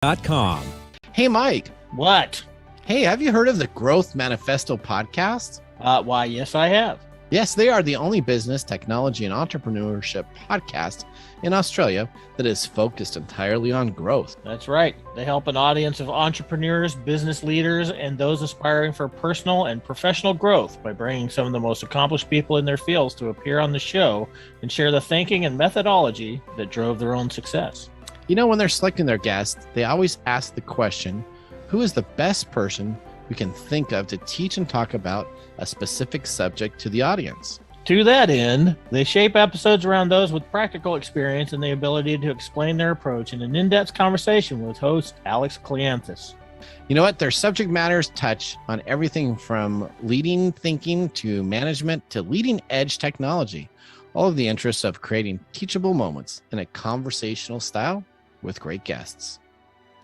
Com. Hey, Mike. What? Hey, have you heard of the Growth Manifesto podcast? Why, yes, I have. Yes, they are the only business, technology, and entrepreneurship podcast in Australia that is focused entirely on growth. That's right. They help an audience of entrepreneurs, business leaders, and those aspiring for personal and professional growth by bringing some of the most accomplished people in their fields to appear on the show and share the thinking and methodology that drove their own success. You know, when they're selecting their guests, they always ask the question, who is the best person we can think of to teach and talk about a specific subject to the audience? To that end, they shape episodes around those with practical experience and the ability to explain their approach in an in-depth conversation with host Alex Cleanthus. You know what? Their subject matters touch on everything from leading thinking to management to leading edge technology, all of the interests of creating teachable moments in a conversational style with great guests.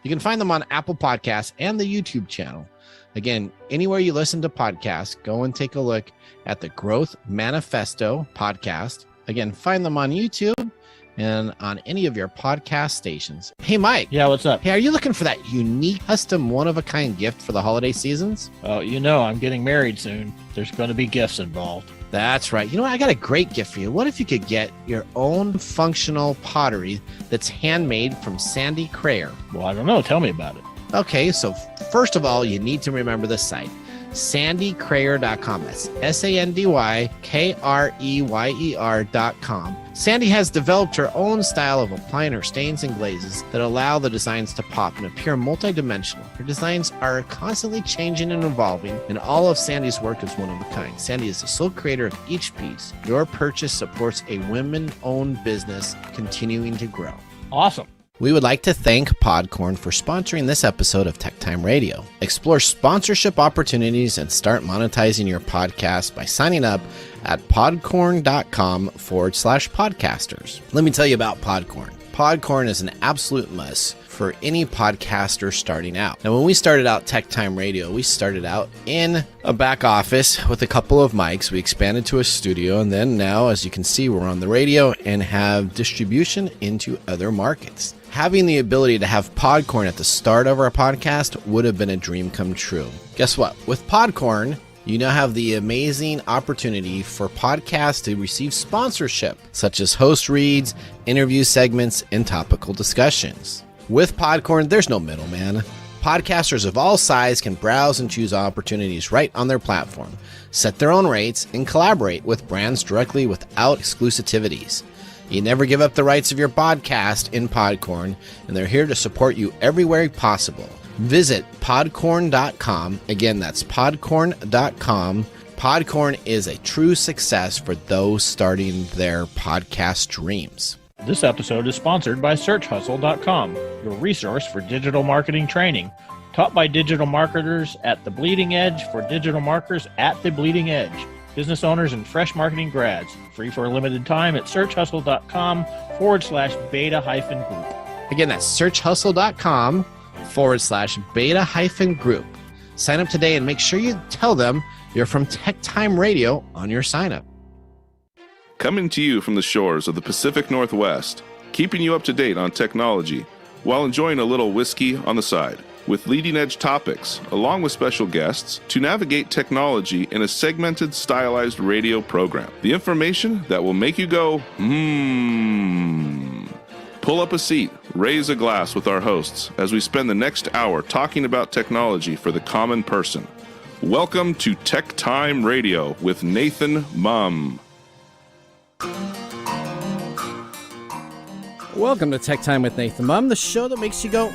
You can find them on Apple Podcasts and the YouTube channel. Again, anywhere you listen to podcasts, go and take a look at the Growth Manifesto podcast. Again, find them on YouTube and on any of your podcast stations. Hey, Mike. Yeah, what's up? Hey, are you looking for that unique, custom, one-of-a-kind gift for the holiday seasons? Oh, you know, I'm getting married soon. There's going to be gifts involved. That's right. You know what? I got a great gift for you. What if you could get your own functional pottery that's handmade from Sandy Crayer? Well, I don't know. Tell me about it. Okay, so first of all, you need to remember the site, sandycrayer.com. That's SANDYKREYER.com. Sandy has developed her own style of applying her stains and glazes that allow the designs to pop and appear multidimensional. Her designs are constantly changing and evolving, and all of Sandy's work is one of a kind. Sandy is the sole creator of each piece. Your purchase supports a women-owned business continuing to grow. Awesome. We would like to thank Podcorn for sponsoring this episode of TechTime Radio. Explore sponsorship opportunities and start monetizing your podcast by signing up at podcorn.com/podcasters. Let me tell you about Podcorn. Podcorn is an absolute must for any podcaster starting out. Now, when we started out TechTime Radio, we started out in a back office with a couple of mics. We expanded to a studio, and then now, as you can see, we're on the radio and have distribution into other markets. Having the ability to have Podcorn at the start of our podcast would have been a dream come true. Guess what? With Podcorn, you now have the amazing opportunity for podcasts to receive sponsorship, such as host reads, interview segments, and topical discussions. With Podcorn, there's no middleman. Podcasters of all sizes can browse and choose opportunities right on their platform, set their own rates, and collaborate with brands directly without exclusivities. You never give up the rights of your podcast in Podcorn, and they're here to support you everywhere possible. Visit podcorn.com. Again, that's podcorn.com. Podcorn is a true success for those starting their podcast dreams. This episode is sponsored by SearchHustle.com, your resource for digital marketing training, taught by digital marketers at the Bleeding Edge for digital marketers at the Bleeding Edge, business owners and fresh marketing grads. Free for a limited time at SearchHustle.com/beta-group. Again, that's SearchHustle.com/beta-group. Sign up today and make sure you tell them you're from TechTime Radio on your sign up. Coming to you from the shores of the Pacific Northwest, keeping you up to date on technology while enjoying a little whiskey on the side, with leading-edge topics, along with special guests, to navigate technology in a segmented, stylized radio program. The information that will make you go, Pull up a seat, raise a glass with our hosts as we spend the next hour talking about technology for the common person. Welcome to TechTime Radio with Nathan Mumm. Welcome to Tech Time with Nathan Mumm, the show that makes you go,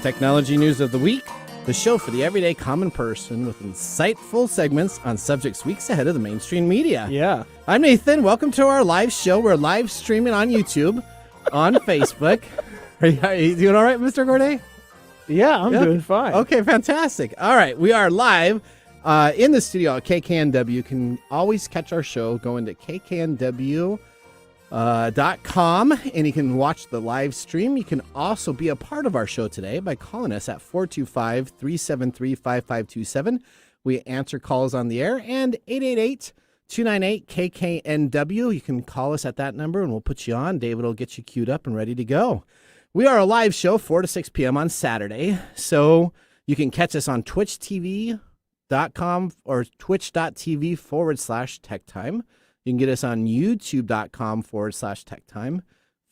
technology news of the week, the show for the everyday common person with insightful segments on subjects weeks ahead of the mainstream media. Yeah. I'm Nathan. Welcome to our live show. We're live streaming on YouTube, on Facebook. Are you doing all right, Mr. Gorday? Yeah, I'm doing fine. Okay, fantastic. All right, we are live in the studio at KKNW. You can always catch our show going to KKNW.com, and you can watch the live stream. You can also be a part of our show today by calling us at 425-373-5527. We answer calls on the air, and 888-298-KKNW. You can call us at that number, and we'll put you on. David will get you queued up and ready to go. We are a live show 4 to 6 p.m. on Saturday, so you can catch us on twitchtv.com or twitch.tv/TechTime. You can get us on youtube.com/TechTime,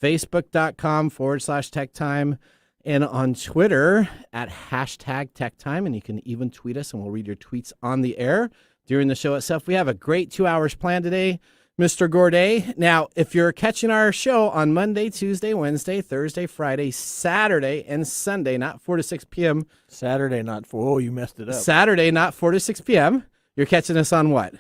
facebook.com/TechTime, and on Twitter at #TechTime. And you can even tweet us, and we'll read your tweets on the air during the show itself. We have a great 2 hours planned today, Mr. Gourdet. Now, if you're catching our show on Monday, Tuesday, Wednesday, Thursday, Friday, Saturday, and Sunday, not 4 to 6 p.m. Saturday, not 4. Oh, you messed it up. Saturday, not 4 to 6 p.m. You're catching us on what?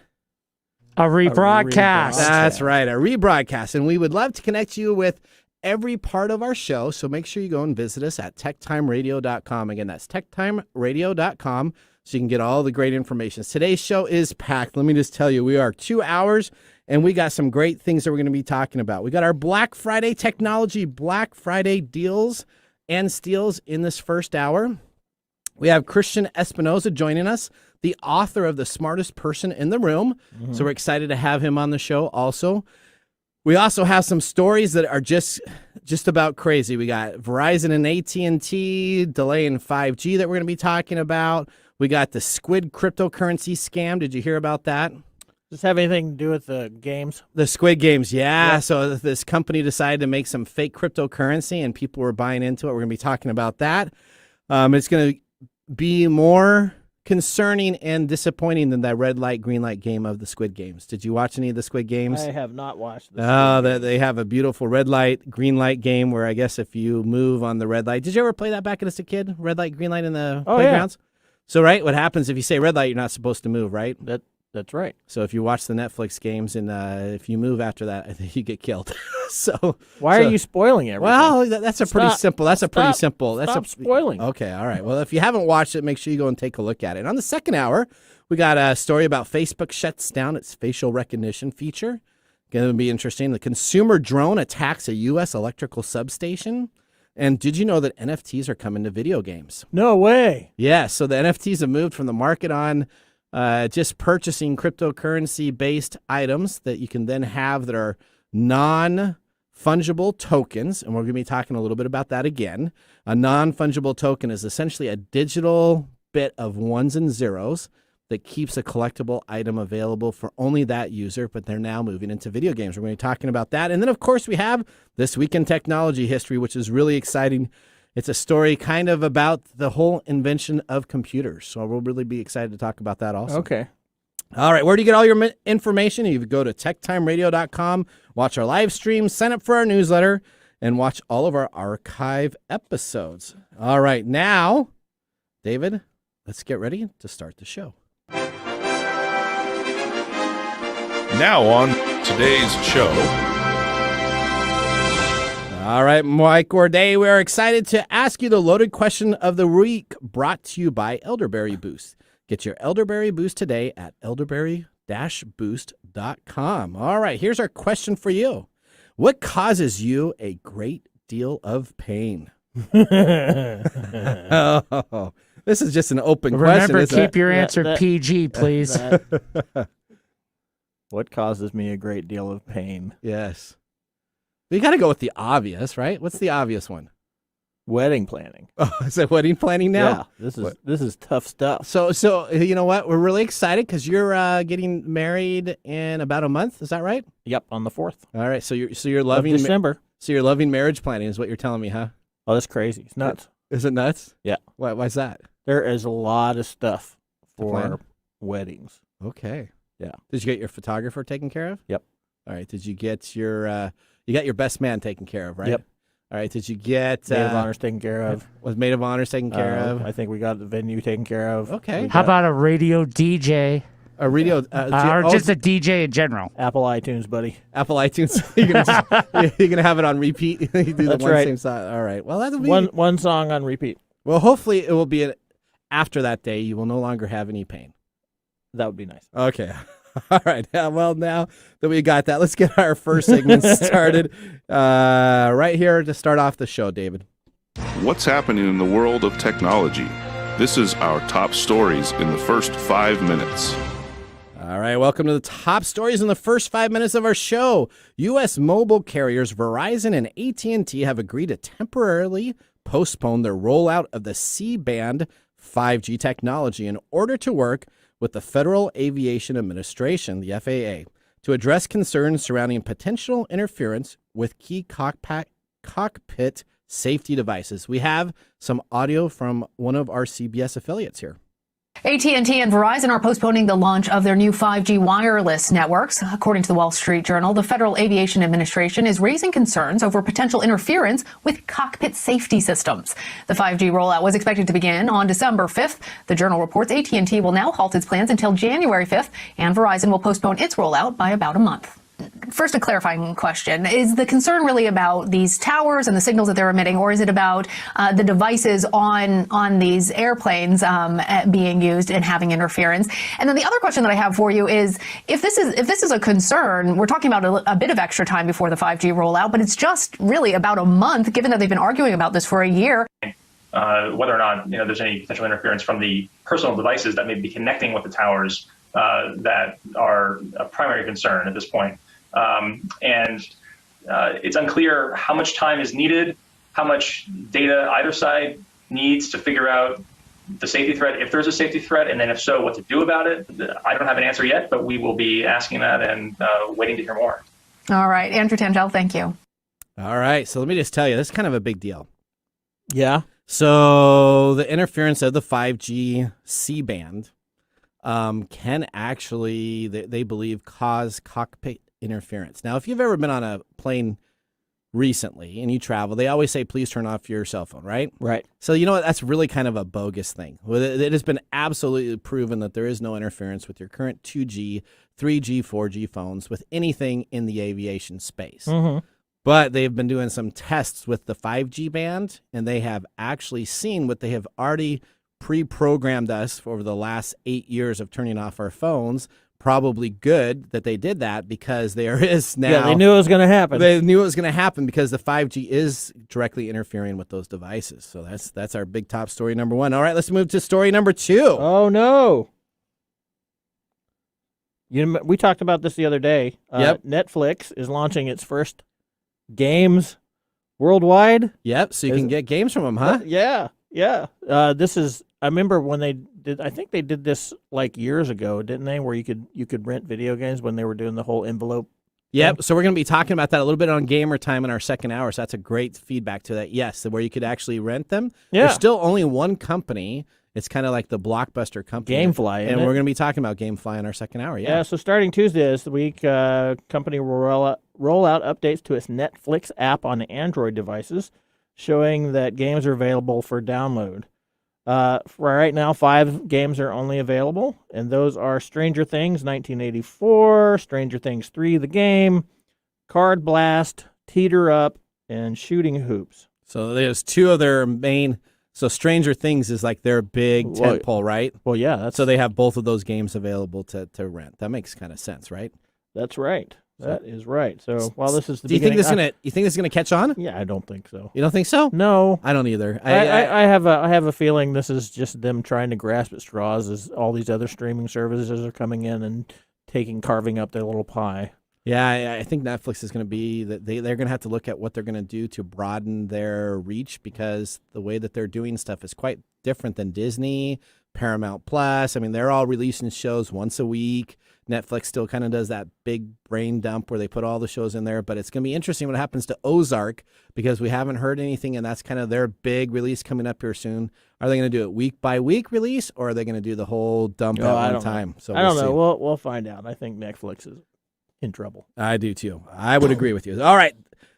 A rebroadcast. That's right, a rebroadcast. And we would love to connect you with every part of our show, so make sure you go and visit us at techtimeradio.com. Again, that's techtimeradio.com, so you can get all the great information. Today's show is packed. Let me just tell you, we are 2 hours, and we got some great things that we're going to be talking about. We got our Black Friday technology, Black Friday deals and steals in this first hour. We have Christian Espinoza joining us, the author of The Smartest Person in the Room. Mm-hmm. So we're excited to have him on the show also. We also have some stories that are just about crazy. We got Verizon and AT&T delaying 5G that we're going to be talking about. We got the Squid cryptocurrency scam. Did you hear about that? Does this have anything to do with the games? The Squid games, yeah. So this company decided to make some fake cryptocurrency, and people were buying into it. We're going to be talking about that. It's going to be more concerning and disappointing than that red light, green light game of the Squid games. Did you watch any of the Squid games? I have not watched the they have a beautiful red light, green light game where I guess if you move on the red light. Did you ever play that back as a kid? Red light, green light in the playgrounds? Yeah. So, right, what happens if you say red light, you're not supposed to move, right? That's right. So if you watch the Netflix games and if you move after that, I think you get killed. Why are you spoiling everything? Well, that's pretty simple. Stop spoiling. Okay, all right. Well, if you haven't watched it, make sure you go and take a look at it. On the second hour, we got a story about Facebook shuts down its facial recognition feature. Going to be interesting. The consumer drone attacks a U.S. electrical substation. And did you know that NFTs are coming to video games? No way. Yeah, so the NFTs have moved from the market on just purchasing cryptocurrency-based items that you can then have that are non-fungible tokens, and we're going to be talking a little bit about that again. A non-fungible token is essentially a digital bit of ones and zeros that keeps a collectible item available for only that user, but they're now moving into video games. We're going to be talking about that. And then, of course, we have This Week in Technology History, which is really exciting. It's a story kind of about the whole invention of computers. So we'll really be excited to talk about that also. Okay. All right. Where do you get all your information? You go to techtimeradio.com, watch our live stream, sign up for our newsletter, and watch all of our archive episodes. All right. Now, David, let's get ready to start the show. Now on today's show. All right, Mike Gourdet, we are excited to ask you the loaded question of the week, brought to you by Elderberry Boost. Get your Elderberry Boost today at elderberry-boost.com. All right, here's our question for you. What causes you a great deal of pain? Oh, this is just an open question. Remember, keep your answer PG, please. What causes me a great deal of pain? Yes. You got to go with the obvious, right? What's the obvious one? Wedding planning. Oh, is it wedding planning now? Yeah, this is tough stuff. So you know what? We're really excited because you're getting married in about a month. Is that right? Yep, on the 4th. All right. So you're loving December. So you're loving marriage planning, is what you're telling me, huh? Oh, that's crazy. It's nuts. Is it nuts? Yeah. Why's that? There is a lot of stuff for weddings. Okay. Yeah. Did you get your photographer taken care of? Yep. All right. Did you get your you got your best man taken care of, right? Yep. All right. Did you get maid of honors taken care of? Was maid of honors taken care of? I think we got the venue taken care of. Okay. How about a radio DJ? A radio, or just a DJ in general? Apple iTunes, buddy. Apple iTunes. You're gonna have it on repeat. You do the That's one right. same song. All right. Well, that'll be one song on repeat. Well, hopefully it will be after that day. You will no longer have any pain. That would be nice. Okay. All right. Well, now that we got that, let's get our first segment started. Right here to start off the show, David. What's happening in the world of technology? This is our top stories in the first 5 minutes. All All right, welcome to the top stories in the first 5 minutes of our show. U.S. mobile carriers Verizon and AT&T have agreed to temporarily postpone their rollout of the C-band 5G technology in order to work with the Federal Aviation Administration, the FAA, to address concerns surrounding potential interference with key cockpit safety devices. We have some audio from one of our CBS affiliates here. AT&T and Verizon are postponing the launch of their new 5G wireless networks. According to the Wall Street Journal, the Federal Aviation Administration is raising concerns over potential interference with cockpit safety systems. The 5G rollout was expected to begin on December 5th. The Journal reports AT&T will now halt its plans until January 5th, and Verizon will postpone its rollout by about a month. First, a clarifying question. Is the concern really about these towers and the signals that they're emitting, or is it about the devices on these airplanes being used and having interference? And then the other question that I have for you is, if this is a concern, we're talking about a bit of extra time before the 5G rollout, but it's just really about a month, given that they've been arguing about this for a year. Whether or not there's any potential interference from the personal devices that may be connecting with the towers that are a primary concern at this point. It's unclear how much time is needed, how much data either side needs to figure out the safety threat, if there's a safety threat, and then if so, what to do about it. I don't have an answer yet, but we will be asking that and waiting to hear more. All right. Andrew Tangel, thank you. All right. So let me just tell you, this is kind of a big deal. Yeah. So the interference of the 5G C-band can actually, they believe, cause cockpit interference. Now, if you've ever been on a plane recently and you travel, they always say, please turn off your cell phone, right? Right. So you know what? That's really kind of a bogus thing. It has been absolutely proven that there is no interference with your current 2G, 3G, 4G phones with anything in the aviation space. Mm-hmm. But they've been doing some tests with the 5G band, and they have actually seen what they have already pre-programmed us for over the last 8 years of turning off our phones. Probably good that they did that, because there is now... Yeah, they knew it was going to happen. They knew it was going to happen because the 5G is directly interfering with those devices. So that's our big top story number one. All right, let's move to story number two. Oh, no. We talked about this the other day. Yep. Netflix is launching its first games worldwide. Yep, so you can get games from them, huh? Yeah. This is... I remember when they did. I think they did this like years ago, didn't they? Where you could rent video games when they were doing the whole envelope. Yep. thing. So we're going to be talking about that a little bit on Gamer Time in our second hour. So that's a great feedback to that. Yes, where you could actually rent them. Yeah. There's still only one company. It's kind of like the Blockbuster company. GameFly, and we're going to be talking about GameFly in our second hour. Yeah. So starting Tuesday this week, company will roll out updates to its Netflix app on Android devices, showing that games are available for download. For right now, 5 games are only available, and those are Stranger Things 1984, Stranger Things 3 the game, Card Blast, Teeter Up, and Shooting Hoops. So there's 2 of their main. So Stranger Things is like their big tentpole, right? Well, yeah. So they have both of those games available to rent. That makes kind of sense, right? That's right. That is right. So while this is the you think this is gonna catch on? Yeah, I don't think so. You don't think so? No, I don't either. I have a feeling this is just them trying to grasp at straws as all these other streaming services are coming in and carving up their little pie. Yeah, I think Netflix is going to be that they're going to have to look at what they're going to do to broaden their reach, because the way that they're doing stuff is quite different than Disney, Paramount Plus. I mean, they're all releasing shows once a week. Netflix still kind of does that big brain dump where they put all the shows in there, but it's going to be interesting what happens to Ozark, because we haven't heard anything, and that's kind of their big release coming up here soon. Are they going to do it week by week release, or are they going to do the whole dump at one time? So I don't know. We'll find out. I think Netflix is in trouble. I do too. I would agree with you. All right.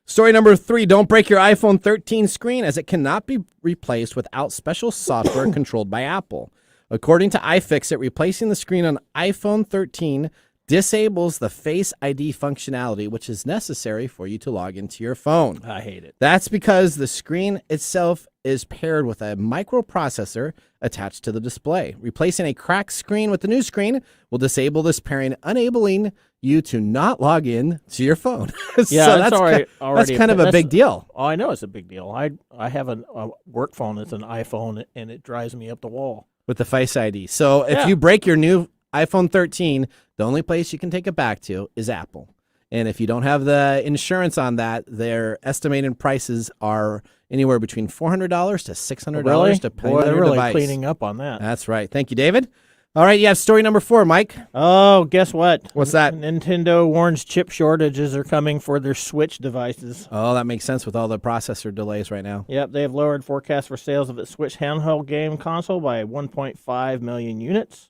Story number 3, don't break your iPhone 13 screen, as it cannot be replaced without special software controlled by Apple. According to iFixit, replacing the screen on iPhone 13 disables the Face ID functionality, which is necessary for you to log into your phone. I hate it. That's because the screen itself is paired with a microprocessor attached to the display. Replacing a cracked screen with the new screen will disable this pairing, enabling you to not log in to your phone. Yeah, so that's kind of a big deal. Oh, I know it's a big deal. I have a work phone that's an iPhone, and it drives me up the wall. With the Face ID. So if you break your new iPhone 13, the only place you can take it back to is Apple. And if you don't have the insurance on that, their estimated prices are anywhere between $400 to $600 depending on your really device. Cleaning up on that. That's right. Thank you, David. All right, you have story number 4, Mike. Oh, guess what? What's that? Nintendo warns chip shortages are coming for their Switch devices. Oh, that makes sense with all the processor delays right now. Yep, they have lowered forecasts for sales of its Switch handheld game console by 1.5 million units.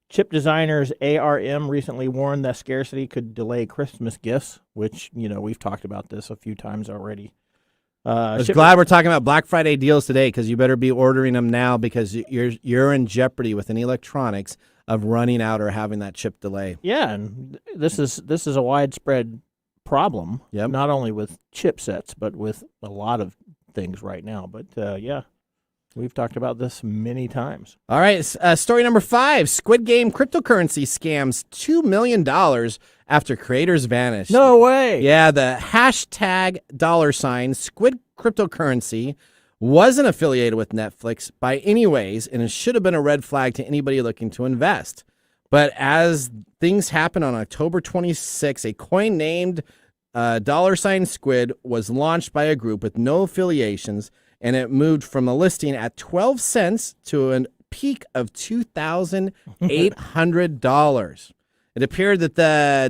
Chip designers ARM recently warned that scarcity could delay Christmas gifts, which, we've talked about this a few times already. I was glad we're talking about Black Friday deals today because you better be ordering them now because you're in jeopardy with any electronics of running out or having that chip delay. Yeah, and this is a widespread problem, not only with chipsets, but with a lot of things right now. But, yeah. We've talked about this many times. All right, story number 5. Squid Game cryptocurrency scams $2 million after creators vanished. No way! Yeah, the hashtag $ Squid cryptocurrency wasn't affiliated with Netflix by any ways, and it should have been a red flag to anybody looking to invest. But as things happened on October 26, a coin named $Squid was launched by a group with no affiliations, and it moved from a listing at 12 cents to a peak of $2,800. It appeared that the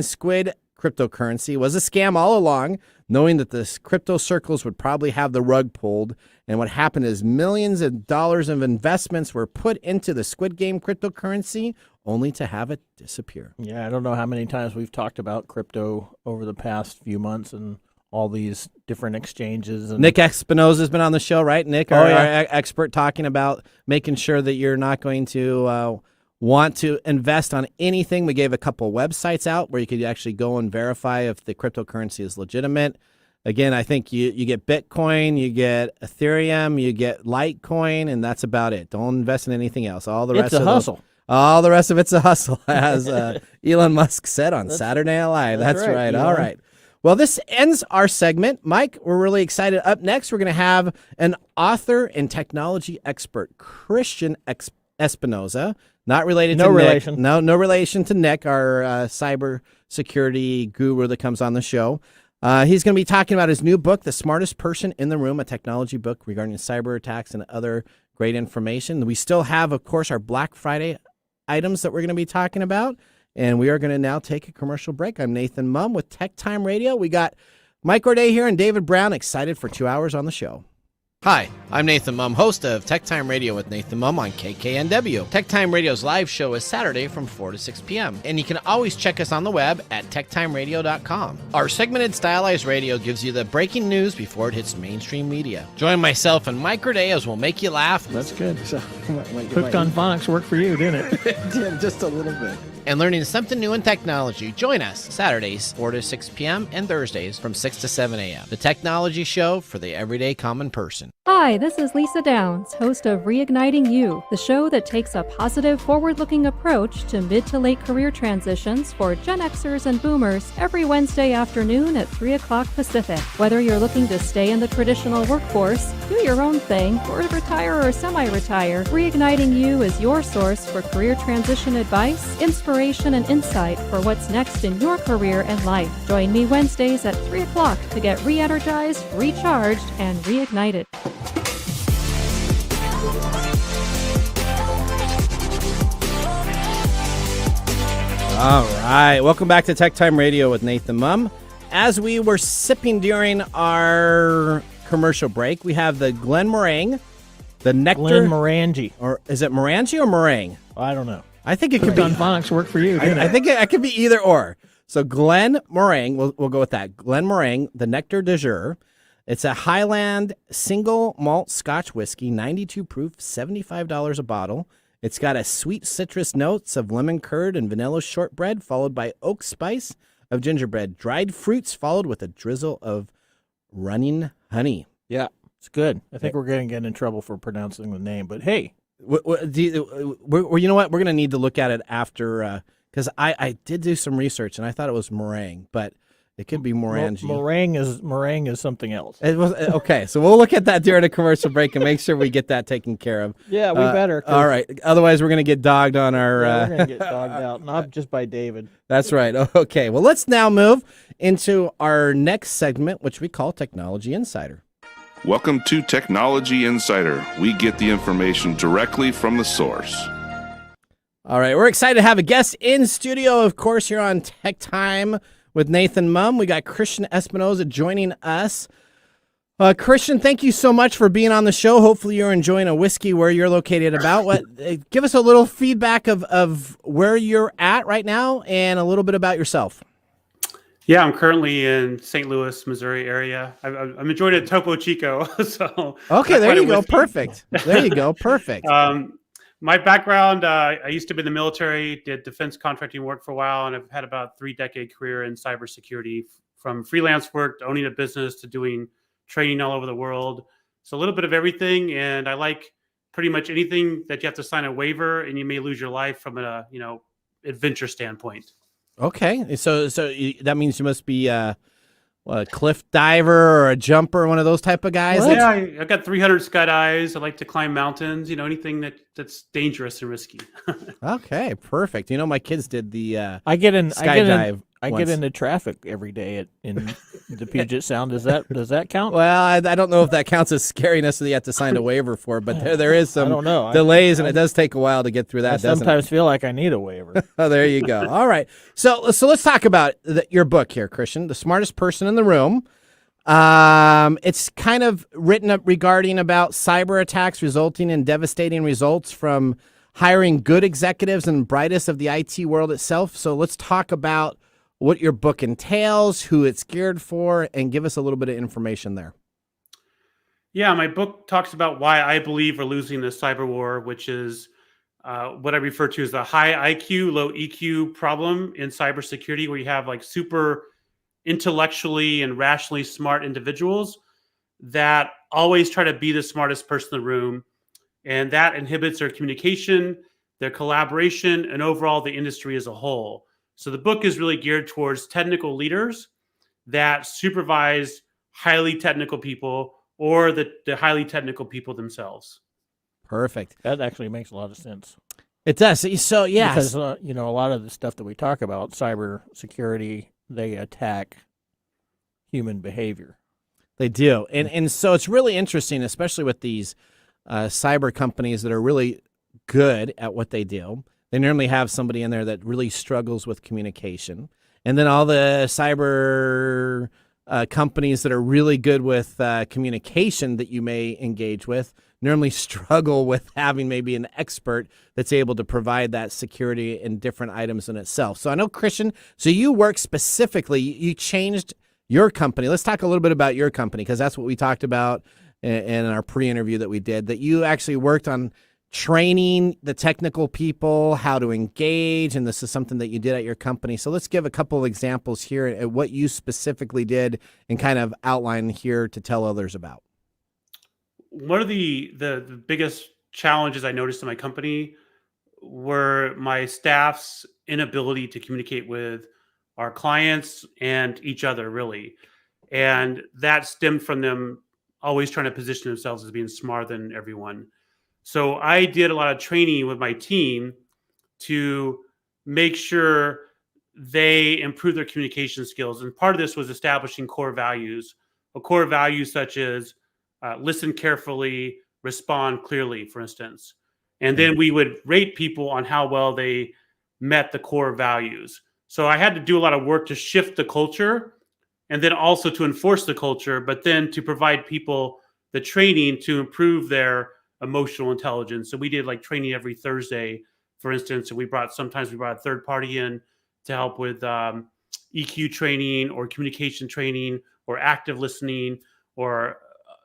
$Squid cryptocurrency was a scam all along, knowing that the crypto circles would probably have the rug pulled. And what happened is millions of dollars of investments were put into the Squid Game cryptocurrency only to have it disappear. Yeah, I don't know how many times we've talked about crypto over the past few months and all these different exchanges. And Nick Espinosa has been on the show, right? Nick, our expert, talking about making sure that you're not going to want to invest on anything. We gave a couple websites out where you could actually go and verify if the cryptocurrency is legitimate. Again, I think you get Bitcoin, you get Ethereum, you get Litecoin, and that's about it. Don't invest in anything else. All the rest it's a hustle. All the rest of it's a hustle, as Elon Musk said on Saturday Night Live. That's right. All right. Well, this ends our segment. Mike, we're really excited. Up next, we're going to have an author and technology expert, Christian Espinosa, not related to Nick. No relation to Nick, our cyber security guru that comes on the show. He's going to be talking about his new book, The Smartest Person in the Room, a technology book regarding cyber attacks and other great information. We still have, of course, our Black Friday items that we're going to be talking about. And we are going to now take a commercial break. I'm Nathan Mumm with TechTime Radio. We got Mike Orday here and David Brown excited for 2 hours on the show. Hi, I'm Nathan Mumm, host of TechTime Radio with Nathan Mumm on KKNW. TechTime Radio's live show is Saturday from 4 to 6 p.m., and you can always check us on the web at techtimeradio.com. Our segmented stylized radio gives you the breaking news before it hits mainstream media. Join myself and Mike Orday as we'll make you laugh. That's good. So, Hooked on Phonics worked for you, didn't it? It did, just a little bit. And learning something new in technology. Join us Saturdays 4 to 6 p.m. and Thursdays from 6 to 7 a.m. The technology show for the everyday common person. Hi, this is Lisa Downs, host of Reigniting You, the show that takes a positive, forward-looking approach to mid to late career transitions for Gen Xers and Boomers every Wednesday afternoon at 3 o'clock Pacific. Whether you're looking to stay in the traditional workforce, do your own thing, or retire or semi-retire, Reigniting You is your source for career transition advice, inspiration, and insight for what's next in your career and life. Join me Wednesdays at 3 o'clock to get re-energized, recharged, and reignited. All right. Welcome back to Tech Time Radio with Nathan Mumm. As we were sipping during our commercial break, we have the Glen Meringue, the Nectar. Glenmorangie. Or is it Morangi or meringue? I don't know. I think it could be. Hooked on Phonics worked for you, didn't it? I think it could be either or. So Glen Meringue, we'll go with that. Glen Meringue, the Nectar de Jour. It's a Highland single malt Scotch whiskey, 92 proof, $75 a bottle. It's got a sweet citrus notes of lemon curd and vanilla shortbread, followed by oak spice of gingerbread, dried fruits, followed with a drizzle of running honey. Yeah, it's good. I think we're going to get in trouble for pronouncing the name, but hey. You know what? We're going to need to look at it after, because I did do some research, and I thought it was meringue, but It could be Morangi. Meringue is something else. It was okay. So we'll look at that during a commercial break and make sure we get that taken care of. Yeah, we better. All right. Otherwise, we're going to get dogged on our. We're going to get dogged out, not just by David. That's right. Okay. Well, let's now move into our next segment, which we call Technology Insider. Welcome to Technology Insider. We get the information directly from the source. All right. We're excited to have a guest in studio, of course, here on Tech Time with Nathan Mumm. We got Christian Espinoza joining us. Christian, thank you so much for being on the show. Hopefully you're enjoying a whiskey where you're located about. Give us a little feedback of where you're at right now and a little bit about yourself. Yeah, I'm currently in St. Louis, Missouri area. I'm enjoying a Topo Chico. So okay, there you go. Perfect. There you go. Perfect. My background, I used to be in the military, did defense contracting work for a while, and I've had about a 3-decade career in cybersecurity, from freelance work to owning a business to doing training all over the world. So a little bit of everything, and I like pretty much anything that you have to sign a waiver and you may lose your life from a adventure standpoint. Okay, so that means you must be a cliff diver or a jumper, one of those type of guys. Yeah, I've got 300 skydives. I like to climb mountains. Anything that's dangerous and risky. Okay, perfect. My kids did the I get skydive. I get into traffic every day in the Puget Sound. Does that count? Well, I don't know if that counts as scariness that you have to sign a waiver for, but there is some I don't know. delays, and it does take a while to get through that. I sometimes feel like I need a waiver. Oh, there you go. All right, so let's talk about your book here, Christian, The Smartest Person in the Room. It's kind of written up regarding about cyber attacks resulting in devastating results from hiring good executives and brightest of the IT world itself. So let's talk about what your book entails, who it's geared for, and give us a little bit of information there. Yeah, my book talks about why I believe we're losing the cyber war, which is what I refer to as the high IQ, low EQ problem in cybersecurity, where you have like super intellectually and rationally smart individuals that always try to be the smartest person in the room. And that inhibits their communication, their collaboration, and overall the industry as a whole. So the book is really geared towards technical leaders that supervise highly technical people or the highly technical people themselves. Perfect. That actually makes a lot of sense. It does. So, yeah. Because, a lot of the stuff that we talk about, cyber security, they attack human behavior. They do. And so it's really interesting, especially with these cyber companies that are really good at what they do. They normally have somebody in there that really struggles with communication. And then all the cyber companies that are really good with communication that you may engage with normally struggle with having maybe an expert that's able to provide that security in different items in itself. So I know, Christian, so you work specifically, you changed your company. Let's talk a little bit about your company, because that's what we talked about in our pre-interview that we did, that you actually worked on training the technical people how to engage, and this is something that you did at your company. So let's give a couple of examples here at what you specifically did and kind of outline here to tell others about. One of the biggest challenges I noticed in my company were my staff's inability to communicate with our clients and each other, really. And that stemmed from them always trying to position themselves as being smarter than everyone. So I did a lot of training with my team to make sure they improve their communication skills. And part of this was establishing core values, such as listen carefully, respond clearly, for instance. And then we would rate people on how well they met the core values. So I had to do a lot of work to shift the culture and then also to enforce the culture, but then to provide people the training to improve their emotional intelligence. So we did like training every Thursday, for instance, and sometimes we brought a third party in to help with EQ training or communication training or active listening or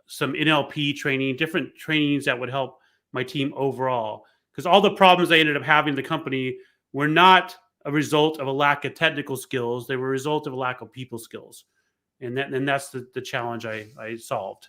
some NLP training, different trainings that would help my team overall. Because all the problems I ended up having in the company were not a result of a lack of technical skills. They were a result of a lack of people skills. And that's the challenge I solved.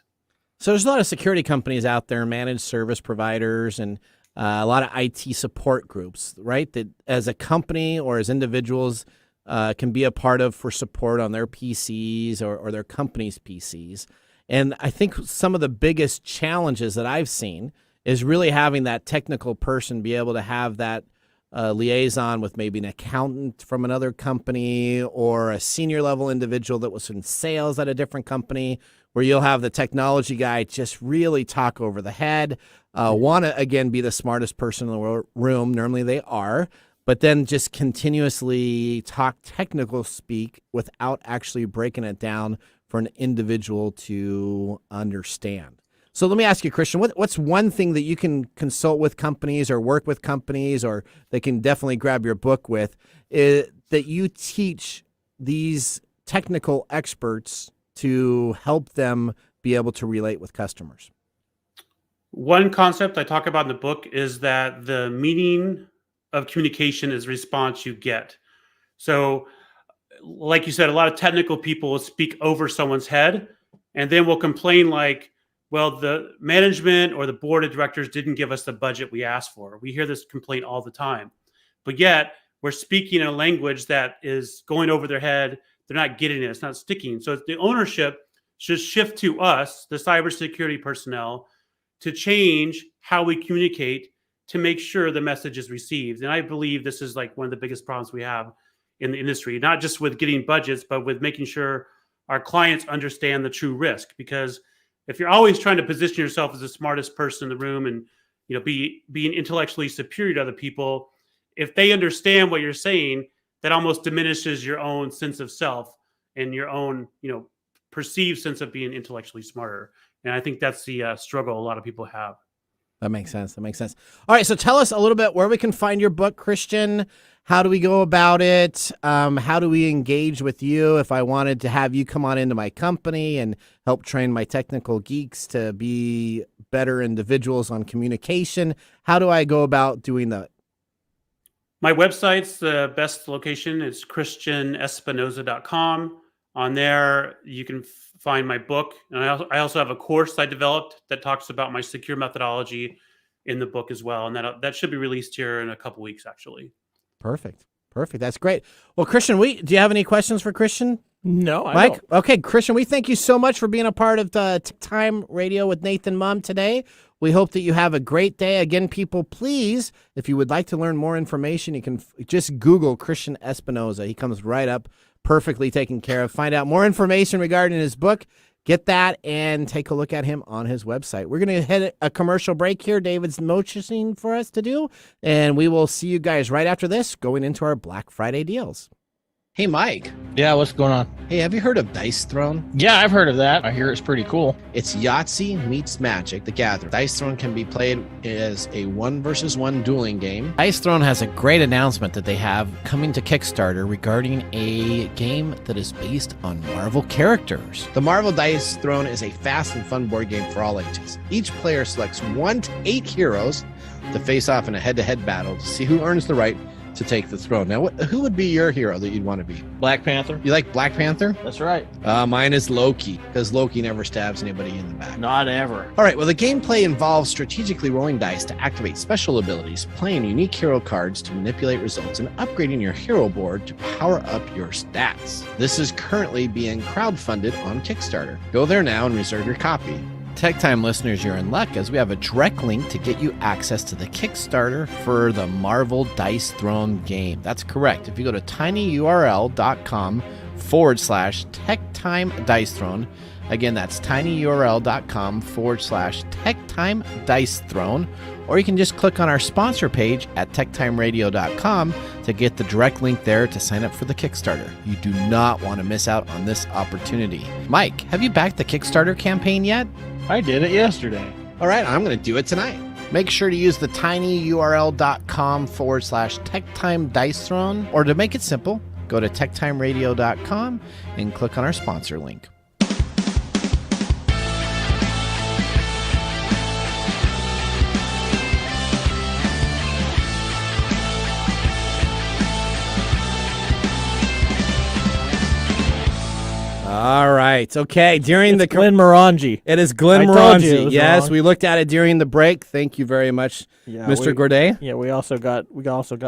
So there's a lot of security companies out there, managed service providers, and a lot of IT support groups, right? That as a company or as individuals, can be a part of for support on their PCs or their company's PCs. And I think some of the biggest challenges that I've seen is really having that technical person be able to have that liaison with maybe an accountant from another company or a senior level individual that was in sales at a different company, where you'll have the technology guy just really talk over the head, want to, again, be the smartest person in the room. Normally they are, but then just continuously talk technical speak without actually breaking it down for an individual to understand. So let me ask you, Christian, what's one thing that you can consult with companies or work with companies, or they can definitely grab your book with, that you teach these technical experts to help them be able to relate with customers? One concept I talk about in the book is that the meaning of communication is the response you get. So, like you said, a lot of technical people will speak over someone's head and then will complain like, well, the management or the board of directors didn't give us the budget we asked for. We hear this complaint all the time, but yet we're speaking in a language that is going over their head. They're not getting it. It's not sticking. So the ownership should shift to us, the cybersecurity personnel, to change how we communicate to make sure the message is received. And I believe this is like one of the biggest problems we have in the industry, not just with getting budgets, but with making sure our clients understand the true risk. Because if you're always trying to position yourself as the smartest person in the room and being intellectually superior to other people, if they understand what you're saying, that almost diminishes your own sense of self and your own perceived sense of being intellectually smarter. And I think that's the struggle a lot of people have. That makes sense. All right, so tell us a little bit where we can find your book, Christian. How do we go about it? How do we engage with you if I wanted to have you come on into my company and help train my technical geeks to be better individuals on communication? How do I go about doing that? My website's the best location. It's christianespinoza.com. On there, you can find my book. And I also have a course I developed that talks about my secure methodology in the book as well. And that should be released here in a couple weeks, actually. Perfect. That's great. Well, Christian, do you have any questions for Christian? No, Mike? I don't. Okay, Christian, we thank you so much for being a part of the TechTime Radio with Nathan Mumm today. We hope that you have a great day. Again, people, please, if you would like to learn more information, you can just Google Christian Espinoza. He comes right up, perfectly taken care of. Find out more information regarding his book. Get that and take a look at him on his website. We're going to hit a commercial break here. David's motioning for us to do, and we will see you guys right after this going into our Black Friday deals. Hey, Mike. Yeah, what's going on? Hey, have you heard of Dice Throne? Yeah, I've heard of that. I hear it's pretty cool. It's Yahtzee meets Magic: The Gathering. Dice Throne can be played as a 1-versus-1 dueling game. Dice Throne has a great announcement that they have coming to Kickstarter regarding a game that is based on Marvel characters. The Marvel Dice Throne is a fast and fun board game for all ages. Each player selects 1 to 8 heroes to face off in a head-to-head battle to see who earns the right to take the throne. Now, who would be your hero that you'd want to be? Black Panther. You like Black Panther? That's right. Mine is Loki, because Loki never stabs anybody in the back. Not ever. All right, well, the gameplay involves strategically rolling dice to activate special abilities, playing unique hero cards to manipulate results, and upgrading your hero board to power up your stats. This is currently being crowdfunded on Kickstarter. Go there now and reserve your copy. TechTime listeners, you're in luck, as we have a direct link to get you access to the Kickstarter for the Marvel Dice Throne game. That's correct. If you go to tinyurl.com/TechTime Dice Throne, again, that's tinyurl.com/TechTime Dice Throne, or you can just click on our sponsor page at techtimeradio.com to get the direct link there to sign up for the Kickstarter. You do not want to miss out on this opportunity. Mike, have you backed the Kickstarter campaign yet? I did it yesterday. All right, I'm going to do it tonight. Make sure to use the tinyurl.com/TechTime Dice Throne, or to make it simple, go to techtimeradio.com and click on our sponsor link. All right. Okay. During the Glenn Morangi. It is Glenn I told you it Morangi. was Yes, wrong. we looked at it during the break. Thank you very much, Mr. Gourdet. Yeah, we also got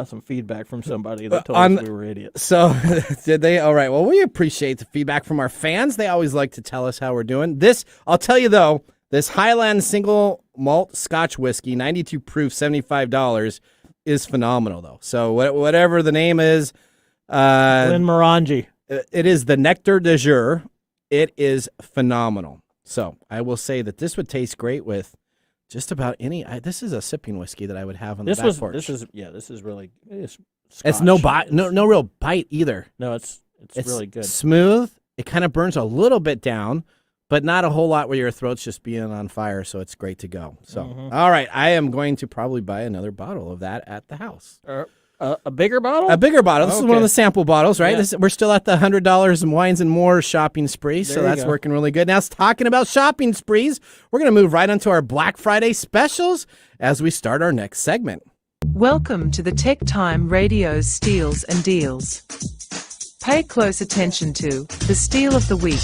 some feedback from somebody that told us we were idiots. So, did they? All right. Well, we appreciate the feedback from our fans. They always like to tell us how we're doing. This, I'll tell you though, this Highland single malt Scotch whiskey, 92 proof, $75, is phenomenal though. So, whatever the name is, Glenn Morangi. it is the Nectar de Jour. It is phenomenal. So, I will say that this would taste great with just about any. This is a sipping whiskey that I would have on the back porch. This is really It's Scotch. no bite, no real bite either. No, it's really good. Smooth. It kind of burns a little bit down, but not a whole lot where your throat's just being on fire. So it's great to go. So, all right, I am going to probably buy another bottle of that at the house. A bigger bottle? A bigger bottle. This is one of the sample bottles, right? Yeah. We're still at the $100 in wines and more shopping spree, so There you that's go. working really good. Now, talking about shopping sprees, we're going to move right onto our Black Friday specials as we start our next segment. Welcome to the TechTime Radio Steals and Deals. Pay close attention to the Steal of the Week.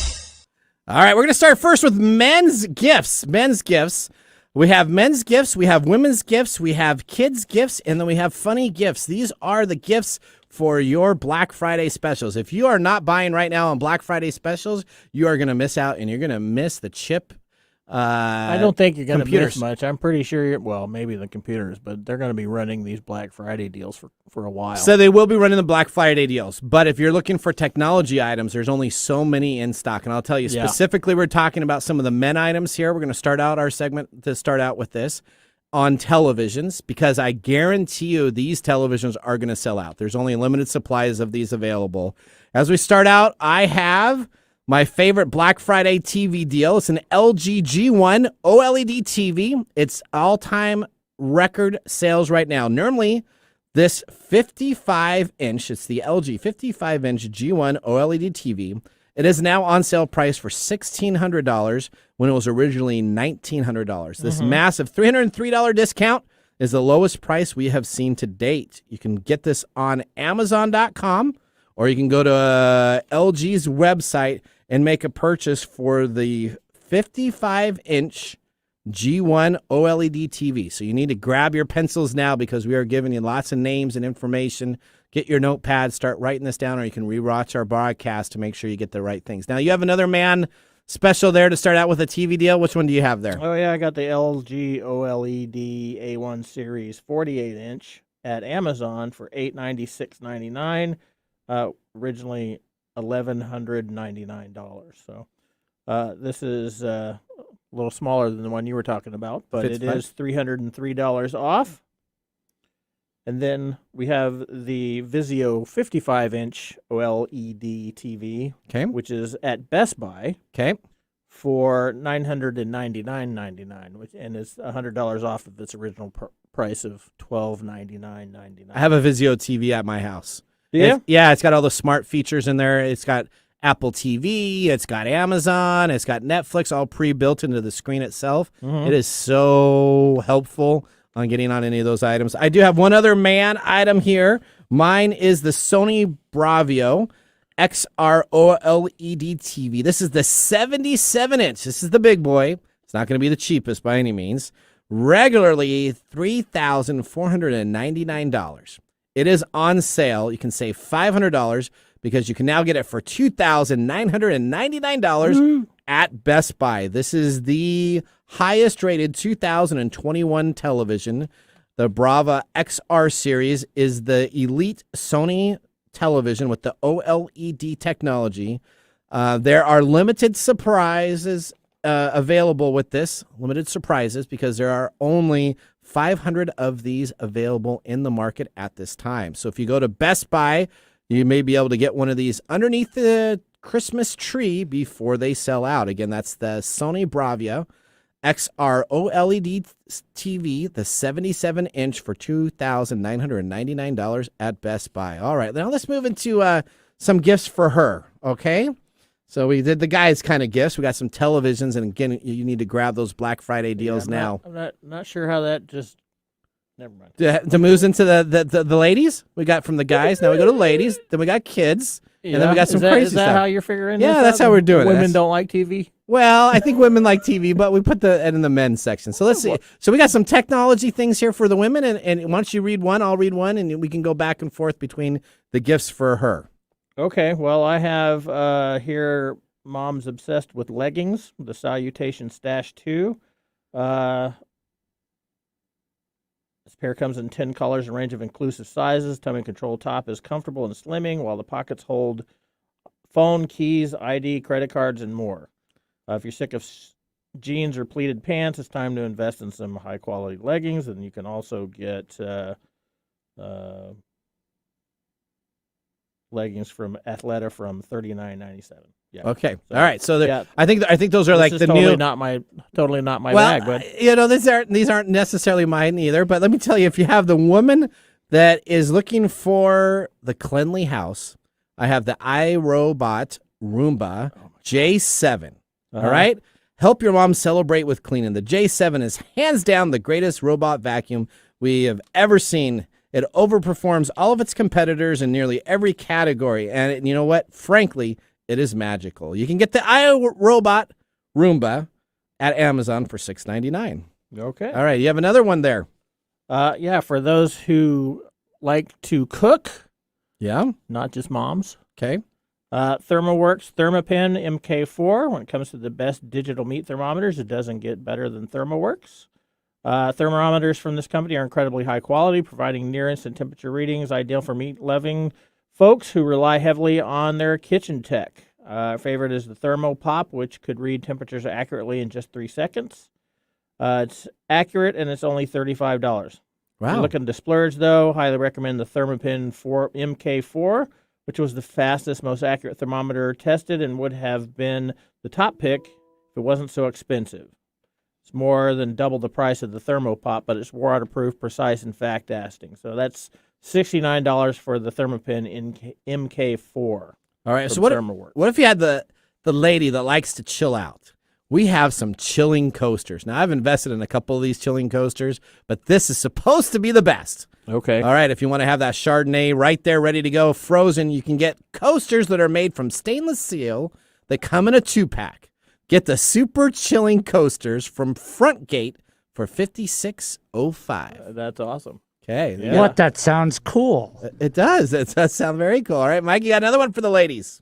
All right, we're going to start first with men's gifts. Men's gifts. We have men's gifts, we have women's gifts, we have kids' gifts, and then we have funny gifts. These are the gifts for your Black Friday specials. If you are not buying right now on Black Friday specials, you are going to miss out, and you're going to miss the chip. I don't think you're going to computers. miss much. I'm pretty sure, maybe the computers, but they're going to be running these Black Friday deals for a while. So they will be running the Black Friday deals. But if you're looking for technology items, there's only so many in stock. And I'll tell you specifically, we're talking about some of the men items here. We're going to start out our segment to start out with this on televisions, because I guarantee you these televisions are going to sell out. There's only limited supplies of these available. As we start out, I have my favorite Black Friday TV deal. It's an LG G1 OLED TV. It's all-time record sales right now. Normally, this 55-inch, it's the LG 55-inch G1 OLED TV. It is now on sale price for $1,600 when it was originally $1,900. This massive $303 discount is the lowest price we have seen to date. You can get this on Amazon.com, or you can go to LG's website and make a purchase for the 55-inch G1 OLED TV. So you need to grab your pencils now, because we are giving you lots of names and information. Get your notepad, start writing this down, or you can rewatch our broadcast to make sure you get the right things. Now, you have another man special there to start out with a TV deal. Which one do you have there? Oh, yeah, I got the LG OLED A1 Series 48-inch at Amazon for $896.99. Originally $1,199. So this is a little smaller than the one you were talking about, but it is $303 off. And then we have the Vizio 55-inch OLED TV, which is at Best Buy, for $999.99, and is $100 off of its original price of $1,299.99. I have a Vizio TV at my house. Yeah? Yeah, it's got all the smart features in there. It's got Apple TV, it's got Amazon, it's got Netflix all pre-built into the screen itself. It is so helpful on getting on any of those items. I do have one other man item here. Mine is the Sony Bravio XR OLED TV. This is the 77-inch. This is the big boy. It's not going to be the cheapest by any means. Regularly $3,499. It is on sale. You can save $500 because you can now get it for $2,999 at Best Buy. This is the highest rated 2021 television. The Brava XR series is the elite Sony television with the OLED technology. There are limited surprises available with this. Limited surprises because there are only 500 of these available in the market at this time. So if you go to Best Buy, you may be able to get one of these underneath the Christmas tree before they sell out. Again, that's the Sony Bravia XR OLED TV, the 77-inch for $2,999 at Best Buy. All right, now let's move into some gifts for her, okay? So we did the guys' kind of gifts. We got some televisions, and again, you need to grab those Black Friday deals now. I'm not sure how that just... Never mind. To moves into the ladies, we got from the guys. Now we go to ladies. Then we got kids. And then we got some crazy Is that stuff. how you're figuring Yeah, this that's out? how we're doing it. Women That's- don't like TV? Well, I think women like TV, but we put it in the men's section. So let's see. So we got some technology things here for the women, and once you read one, I'll read one, and we can go back and forth between the gifts for her. Okay, well, I have here Mom's Obsessed with Leggings, the Salutation Stash 2. This pair comes in 10 colors and range of inclusive sizes. Tummy control top is comfortable and slimming, while the pockets hold phone, keys, ID, credit cards, and more. If you're sick of jeans or pleated pants, it's time to invest in some high-quality leggings, and you can also get leggings from Athleta from $39.97. Yeah. Okay. So, All right. So yeah. I think those are like This the is totally new. not my Well, bag, but these aren't necessarily mine either. But let me tell you, if you have the woman that is looking for the cleanly house, I have the iRobot Roomba J7. All right. Help your mom celebrate with cleaning. The J7 is hands down the greatest robot vacuum we have ever seen. It overperforms all of its competitors in nearly every category. And you know what? Frankly, it is magical. You can get the iRobot Roomba at Amazon for $6.99. okay. All right. You have another one there. Yeah, for those who like to cook, Yeah. not just moms. Okay. Thermoworks Thermapen Mk4. When it comes to the best digital meat thermometers, it doesn't get better than Thermoworks. Thermometers from this company are incredibly high quality, providing near instant temperature readings, ideal for meat-loving folks who rely heavily on their kitchen tech. Favorite is the Thermopop, which could read temperatures accurately in just 3 seconds. It's accurate, and it's only $35. If Wow. you're looking to splurge, though, highly recommend the Thermapen Mk4, which was the fastest, most accurate thermometer tested and would have been the top pick if it wasn't so expensive. It's more than double the price of the Thermopop, but it's waterproof, precise, and fact-asking. So that's $69 for the Thermapen Mk4. All right. So from what Thermoworks. if you had the lady that likes to chill out? We have some chilling coasters. Now, I've invested in a couple of these chilling coasters, but this is supposed to be the best. Okay. All right, if you want to have that Chardonnay right there ready to go, frozen, you can get coasters that are made from stainless steel that come in a 2-pack. Get the super chilling coasters from Front Gate for $56.05. That's awesome. Okay. Yeah. What? That sounds cool. It does. It does sound very cool. All right, Mike, you got another one for the ladies.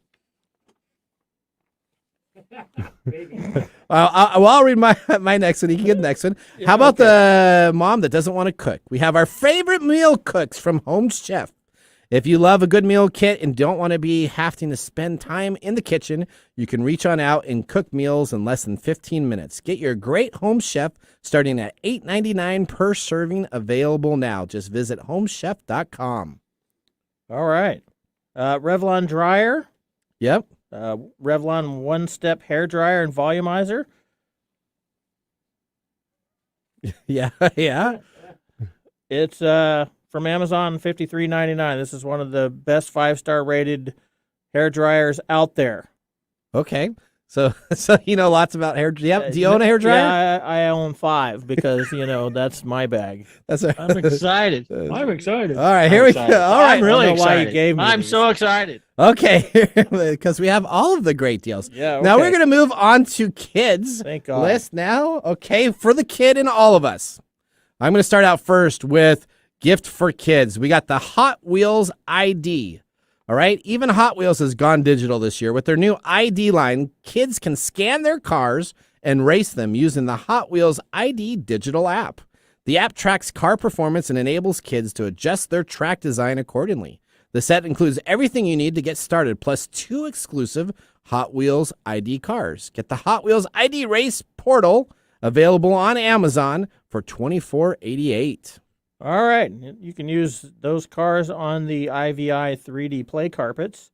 I'll read my next one. You can get the next one. How about the mom that doesn't want to cook? We have our favorite meal cooks from Home Chef. If you love a good meal kit and don't want to be having to spend time in the kitchen, you can reach on out and cook meals in less than 15 minutes. Get your great Home Chef starting at $8.99 per serving, available now. Just visit homechef.com. All right. Revlon Dryer. Yep. Revlon one-step hair dryer and volumizer. Yeah. Yeah. It's from Amazon, $53.99. This is one of the best 5-star rated hair dryers out there. Okay. So you know lots about hair. Do you own a hair dryer? Yeah, I own 5 because that's my bag. That's I'm excited. I'm excited. All right, here we go. All right. I'm really I don't know why you excited. gave me I'm these. so excited. Okay, because we have all of the great deals. Yeah, Now okay. we're going to move on to kids Thank God. list now. Okay, for the kid in all of us. I'm going to start out first with gift for kids. We got the Hot Wheels ID. All right, even Hot Wheels has gone digital this year. With their new ID line, kids can scan their cars and race them using the Hot Wheels ID digital app. The app tracks car performance and enables kids to adjust their track design accordingly. The set includes everything you need to get started, plus 2 exclusive Hot Wheels ID cars. Get the Hot Wheels ID Race Portal, available on Amazon for $24.88. All right. You can use those cars on the IVI 3D play carpets.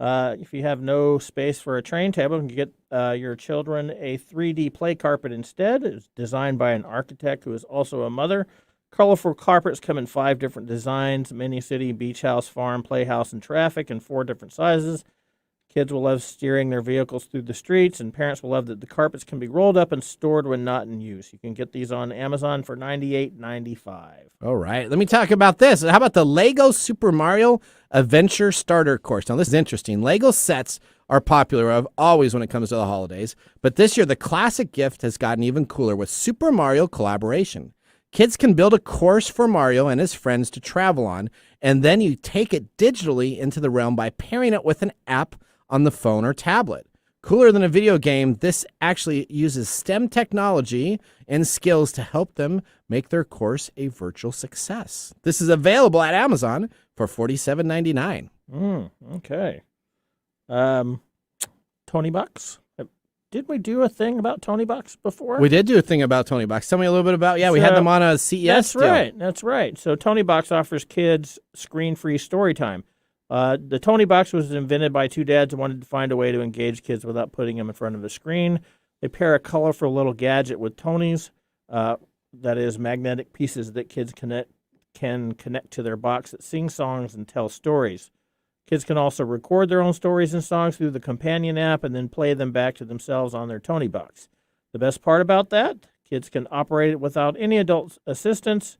If you have no space for a train table, you can get your children a 3D play carpet instead. It's designed by an architect who is also a mother. Colorful carpets come in 5 different designs: mini city, beach house, farm, playhouse, and traffic in 4 different sizes. Kids will love steering their vehicles through the streets, and parents will love that the carpets can be rolled up and stored when not in use. You can get these on Amazon for $98.95. All right. Let me talk about this. How about the Lego Super Mario Adventure Starter Course? Now, this is interesting. Lego sets are popular always when it comes to the holidays, but this year the classic gift has gotten even cooler with Super Mario Collaboration. Kids can build a course for Mario and his friends to travel on, and then you take it digitally into the realm by pairing it with an app on the phone or tablet. Cooler than a video game, this actually uses STEM technology and skills to help them make their course a virtual success. This is available at Amazon for $47.99. Okay. Tony Bucks. Did we do a thing about Tony Bucks before? We did do a thing about Tony Bucks. Tell me a little bit about, we had them on a CES That's deal. right. That's right. So Tony Bucks offers kids screen-free story time. The Tony Box was invented by two dads who wanted to find a way to engage kids without putting them in front of a screen. They pair a colorful little gadget with Tony's, that is magnetic pieces that kids can connect to their box that sing songs and tell stories. Kids can also record their own stories and songs through the companion app and then play them back to themselves on their Tony Box. The best part about that, kids can operate it without any adult assistance.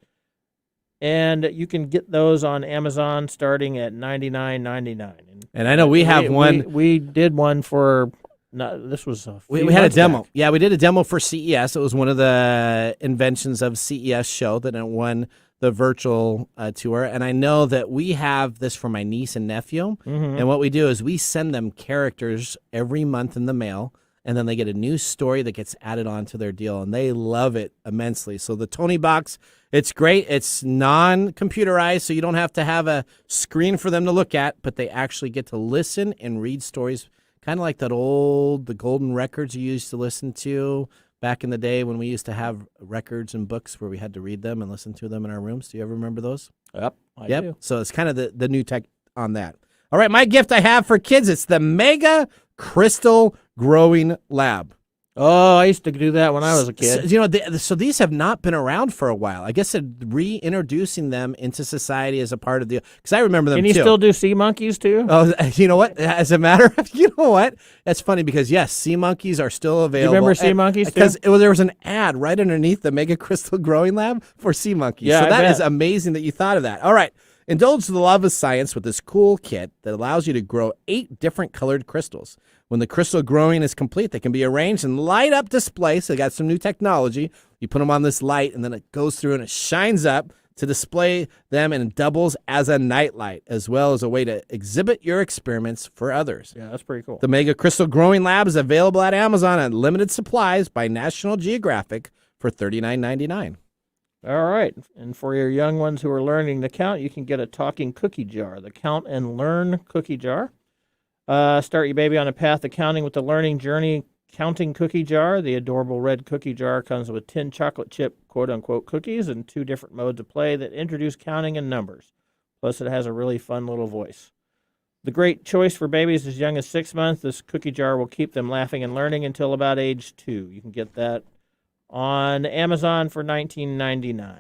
And you can get those on Amazon starting at $99.99. And I know we have one. We did one for. This was we had a demo. Back. Yeah, we did a demo for CES. It was one of the inventions of CES show that it won the virtual tour. And I know that we have this for my niece and nephew. And what we do is we send them characters every month in the mail. And then they get a new story that gets added onto their deal, and they love it immensely. So the Tony Box, it's great. It's non-computerized, so you don't have to have a screen for them to look at, but they actually get to listen and read stories, kind of like the golden records you used to listen to back in the day when we used to have records and books where we had to read them and listen to them in our rooms. Do you ever remember those? Yep, I do. So it's kind of the new tech on that. All right, my gift I have for kids, it's the Mega Crystal Growing Lab. Oh, I used to do that when I was a kid. So these have not been around for a while. I guess reintroducing them into society as a part of the, because I remember them too. Can you still do sea monkeys too? Oh, you know what? As a matter of, that's funny because yes, sea monkeys are still available. You remember sea monkeys too? Because there was an ad right underneath the Mega Crystal Growing Lab for sea monkeys. Yeah, so that is amazing that you thought of that. All right. Indulge the love of science with this cool kit that allows you to grow 8 different colored crystals. When the crystal growing is complete, they can be arranged in light-up display. So they got some new technology. You put them on this light, and then it goes through and it shines up to display them, and it doubles as a nightlight, as well as a way to exhibit your experiments for others. Yeah, that's pretty cool. The Mega Crystal Growing Lab is available at Amazon on limited supplies by National Geographic for $39.99. All right. And for your young ones who are learning to count, you can get a talking cookie jar, the Count and Learn cookie jar. Start your baby on a path of counting with the Learning Journey counting cookie jar. The adorable red cookie jar comes with 10 chocolate chip quote-unquote cookies and 2 different modes of play that introduce counting and numbers. Plus, it has a really fun little voice. The great choice for babies as young as 6 months. This cookie jar will keep them laughing and learning until about age 2. You can get that on Amazon for $19.99.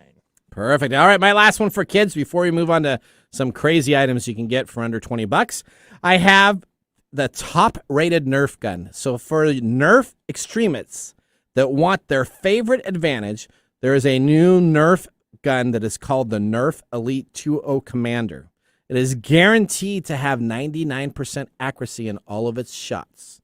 Perfect. All right, my last one for kids before we move on to some crazy items you can get for under $20. I have the top-rated Nerf gun. So for Nerf extremists that want their favorite advantage, there is a new Nerf gun that is called the Nerf Elite 2.0 Commander. It is guaranteed to have 99% accuracy in all of its shots.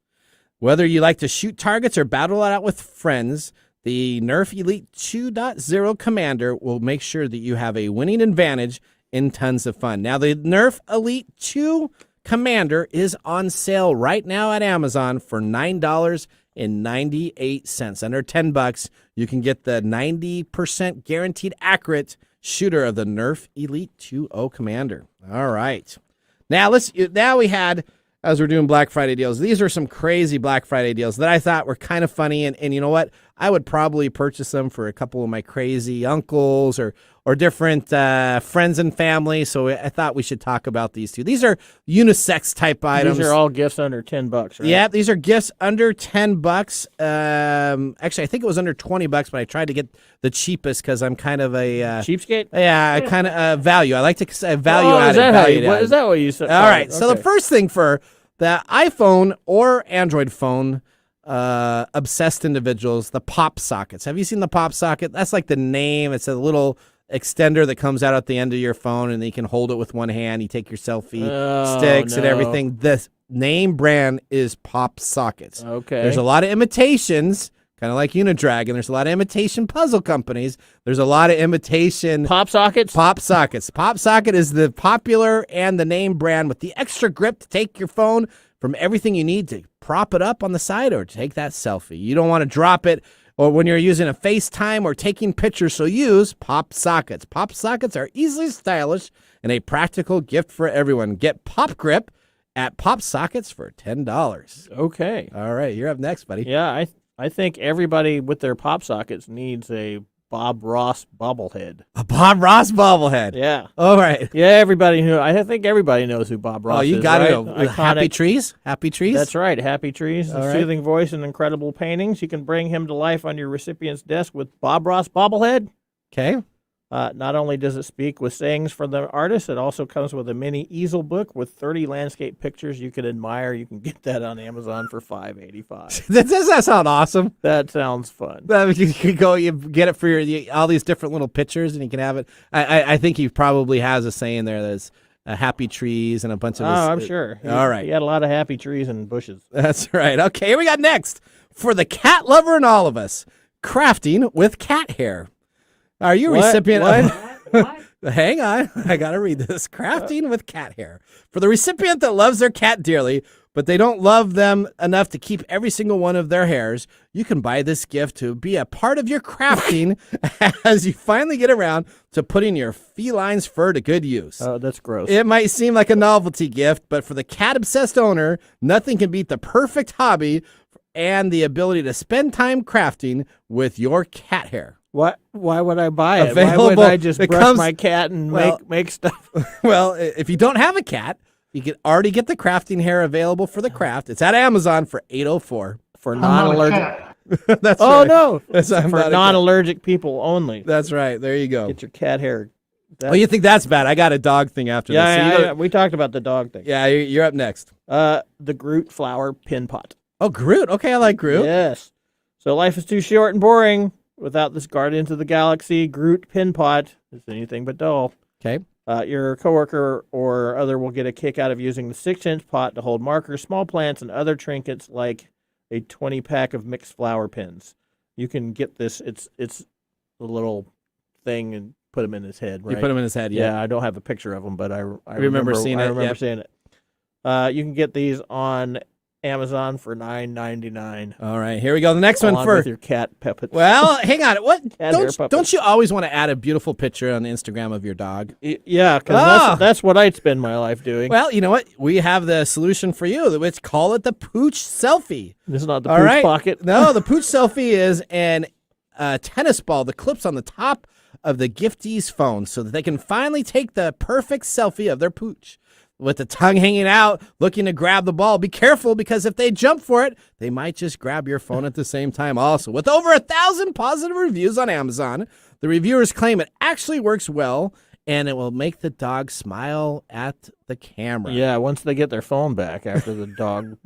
Whether you like to shoot targets or battle it out with friends, the Nerf Elite 2.0 Commander will make sure that you have a winning advantage in tons of fun. Now, the Nerf Elite 2 Commander is on sale right now at Amazon for $9.98. Under $10, you can get the 90% guaranteed accurate shooter of the Nerf Elite 2.0 Commander. All right. Now we had, as we're doing Black Friday deals, these are some crazy Black Friday deals that I thought were kind of funny. And you know what? I would probably purchase them for a couple of my crazy uncles or different friends and family. So I thought we should talk about these two. These are unisex type items. These are all gifts under $10, right? Yeah, these are gifts under $10. Actually, I think it was under $20, but I tried to get the cheapest because I'm kind of a cheapskate. Yeah, kind of value. I like to say value added. Is that what you said? All right. So the first thing for the iPhone or Android phone obsessed individuals, the pop sockets. Have you seen the pop socket? That's like the name. It's a little extender that comes out at the end of your phone, and then you can hold it with one hand. You take your selfie sticks and everything. The name brand is Pop Sockets. Okay. There's a lot of imitations, kind of like Unidragon. There's a lot of imitation puzzle companies. There's a lot of imitation Pop sockets? Pop Sockets. Pop Socket is the popular and the name brand with the extra grip to take your phone from everything you need to prop it up on the side or take that selfie. You don't want to drop it or when you're using a FaceTime or taking pictures, so use Pop Sockets. Pop Sockets are easily stylish and a practical gift for everyone. Get Pop Grip at Pop Sockets for $10. Okay. All right, you're up next, buddy. Yeah, I think everybody with their Pop Sockets needs a Bob Ross bobblehead. A Bob Ross bobblehead. Yeah. All right. Yeah, everybody knew. I think everybody knows who Bob Ross is. Oh, you got right? to know. Happy Trees? Happy Trees? That's right. Happy Trees. All A right. soothing voice and incredible paintings. You can bring him to life on your recipient's desk with Bob Ross bobblehead. Okay. Not only does it speak with sayings from the artist, it also comes with a mini easel book with 30 landscape pictures you can admire. You can get that on Amazon for $5.85. Does that sound awesome? That sounds fun. You could go, you get it for all these different little pictures, and you can have it. I think he probably has a saying there that's happy trees and a bunch of. I'm sure. All right. He had a lot of happy trees and bushes. That's right. Okay, here we got next for the cat lover and all of us, crafting with cat hair. Are you a recipient What? Hang on. I got to read this. Crafting with cat hair. For the recipient that loves their cat dearly, but they don't love them enough to keep every single one of their hairs, you can buy this gift to be a part of your crafting as you finally get around to putting your feline's fur to good use. Oh, that's gross. It might seem like a novelty gift, but for the cat-obsessed owner, nothing can beat the perfect hobby and the ability to spend time crafting with your cat hair. What? Why would I buy it? Available. Why would I just It brush comes- my cat and make stuff? Well, if you don't have a cat, you can already get the crafting hair available for the craft. It's at Amazon for $8.04 For non-allergic. That's Oh right. no! That's For not a cat. non-allergic people only. That's right. There you go. Get your cat hair. Oh, you think that's bad? I got a dog thing after this. So you Yeah, gotta- we talked about the dog thing. yeah, you're up next. The Groot flower Pinpot. Oh, Groot. Okay, I like Groot. Yes. So life is too short and boring without this Guardians of the Galaxy Groot Pinpot. It's anything but dull. Okay. Your coworker or other will get a kick out of using the 6-inch pot to hold markers, small plants, and other trinkets like a 20-pack of mixed flower pins. You can get this. It's a little thing and put them in his head. Right? You put him in his head. Yeah, I don't have a picture of them, but I remember seeing it, I remember yep. seeing it. You can get these on Amazon for $9.99. All right, here we go. The next one Along for with your cat puppets. Well, hang on. What? Cat hair puppets. Don't you always want to add a beautiful picture on Instagram of your dog? Yeah, because Ah. that's what I'd spend my life doing. Well, you know what? We have the solution for you. Let's call it the pooch selfie. This is not the All pooch right. pocket. No, the pooch selfie is an tennis ball that clips on the top of the giftee's phone so that they can finally take the perfect selfie of their pooch. With the tongue hanging out, looking to grab the ball. Be careful, because if they jump for it, they might just grab your phone at the same time also. With over 1,000 positive reviews on Amazon, the reviewers claim it actually works well, and it will make the dog smile at the camera. Yeah, once they get their phone back after the dog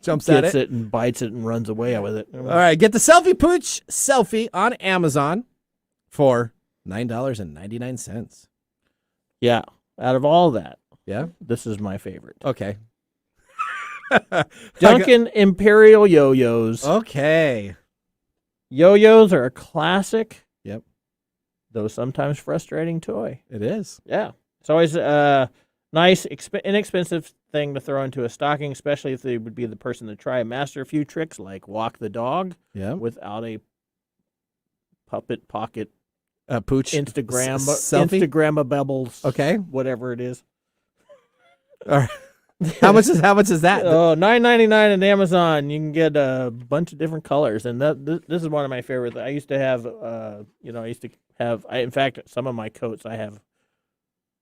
Jumps at gets it. it and bites it and runs away with it. All right, get the Selfie Pooch selfie on Amazon for $9.99. Yeah, out of all that, Yeah? this is my favorite. Okay. Dunkin' Imperial Yo-Yos. Okay. Yo-Yos are a classic, Yep, though sometimes frustrating toy. it is. Yeah. It's always a nice, inexpensive thing to throw into a stocking, especially if they would be the person to try and master a few tricks like walk the dog Yeah. without a puppet pocket Pooch Instagram selfie. Instagrammable, Okay. whatever it is. All right. How much is that? Oh, $9.99 at Amazon. You can get a bunch of different colors, and this is one of my favorites. I used to have, in fact, some of my coats I have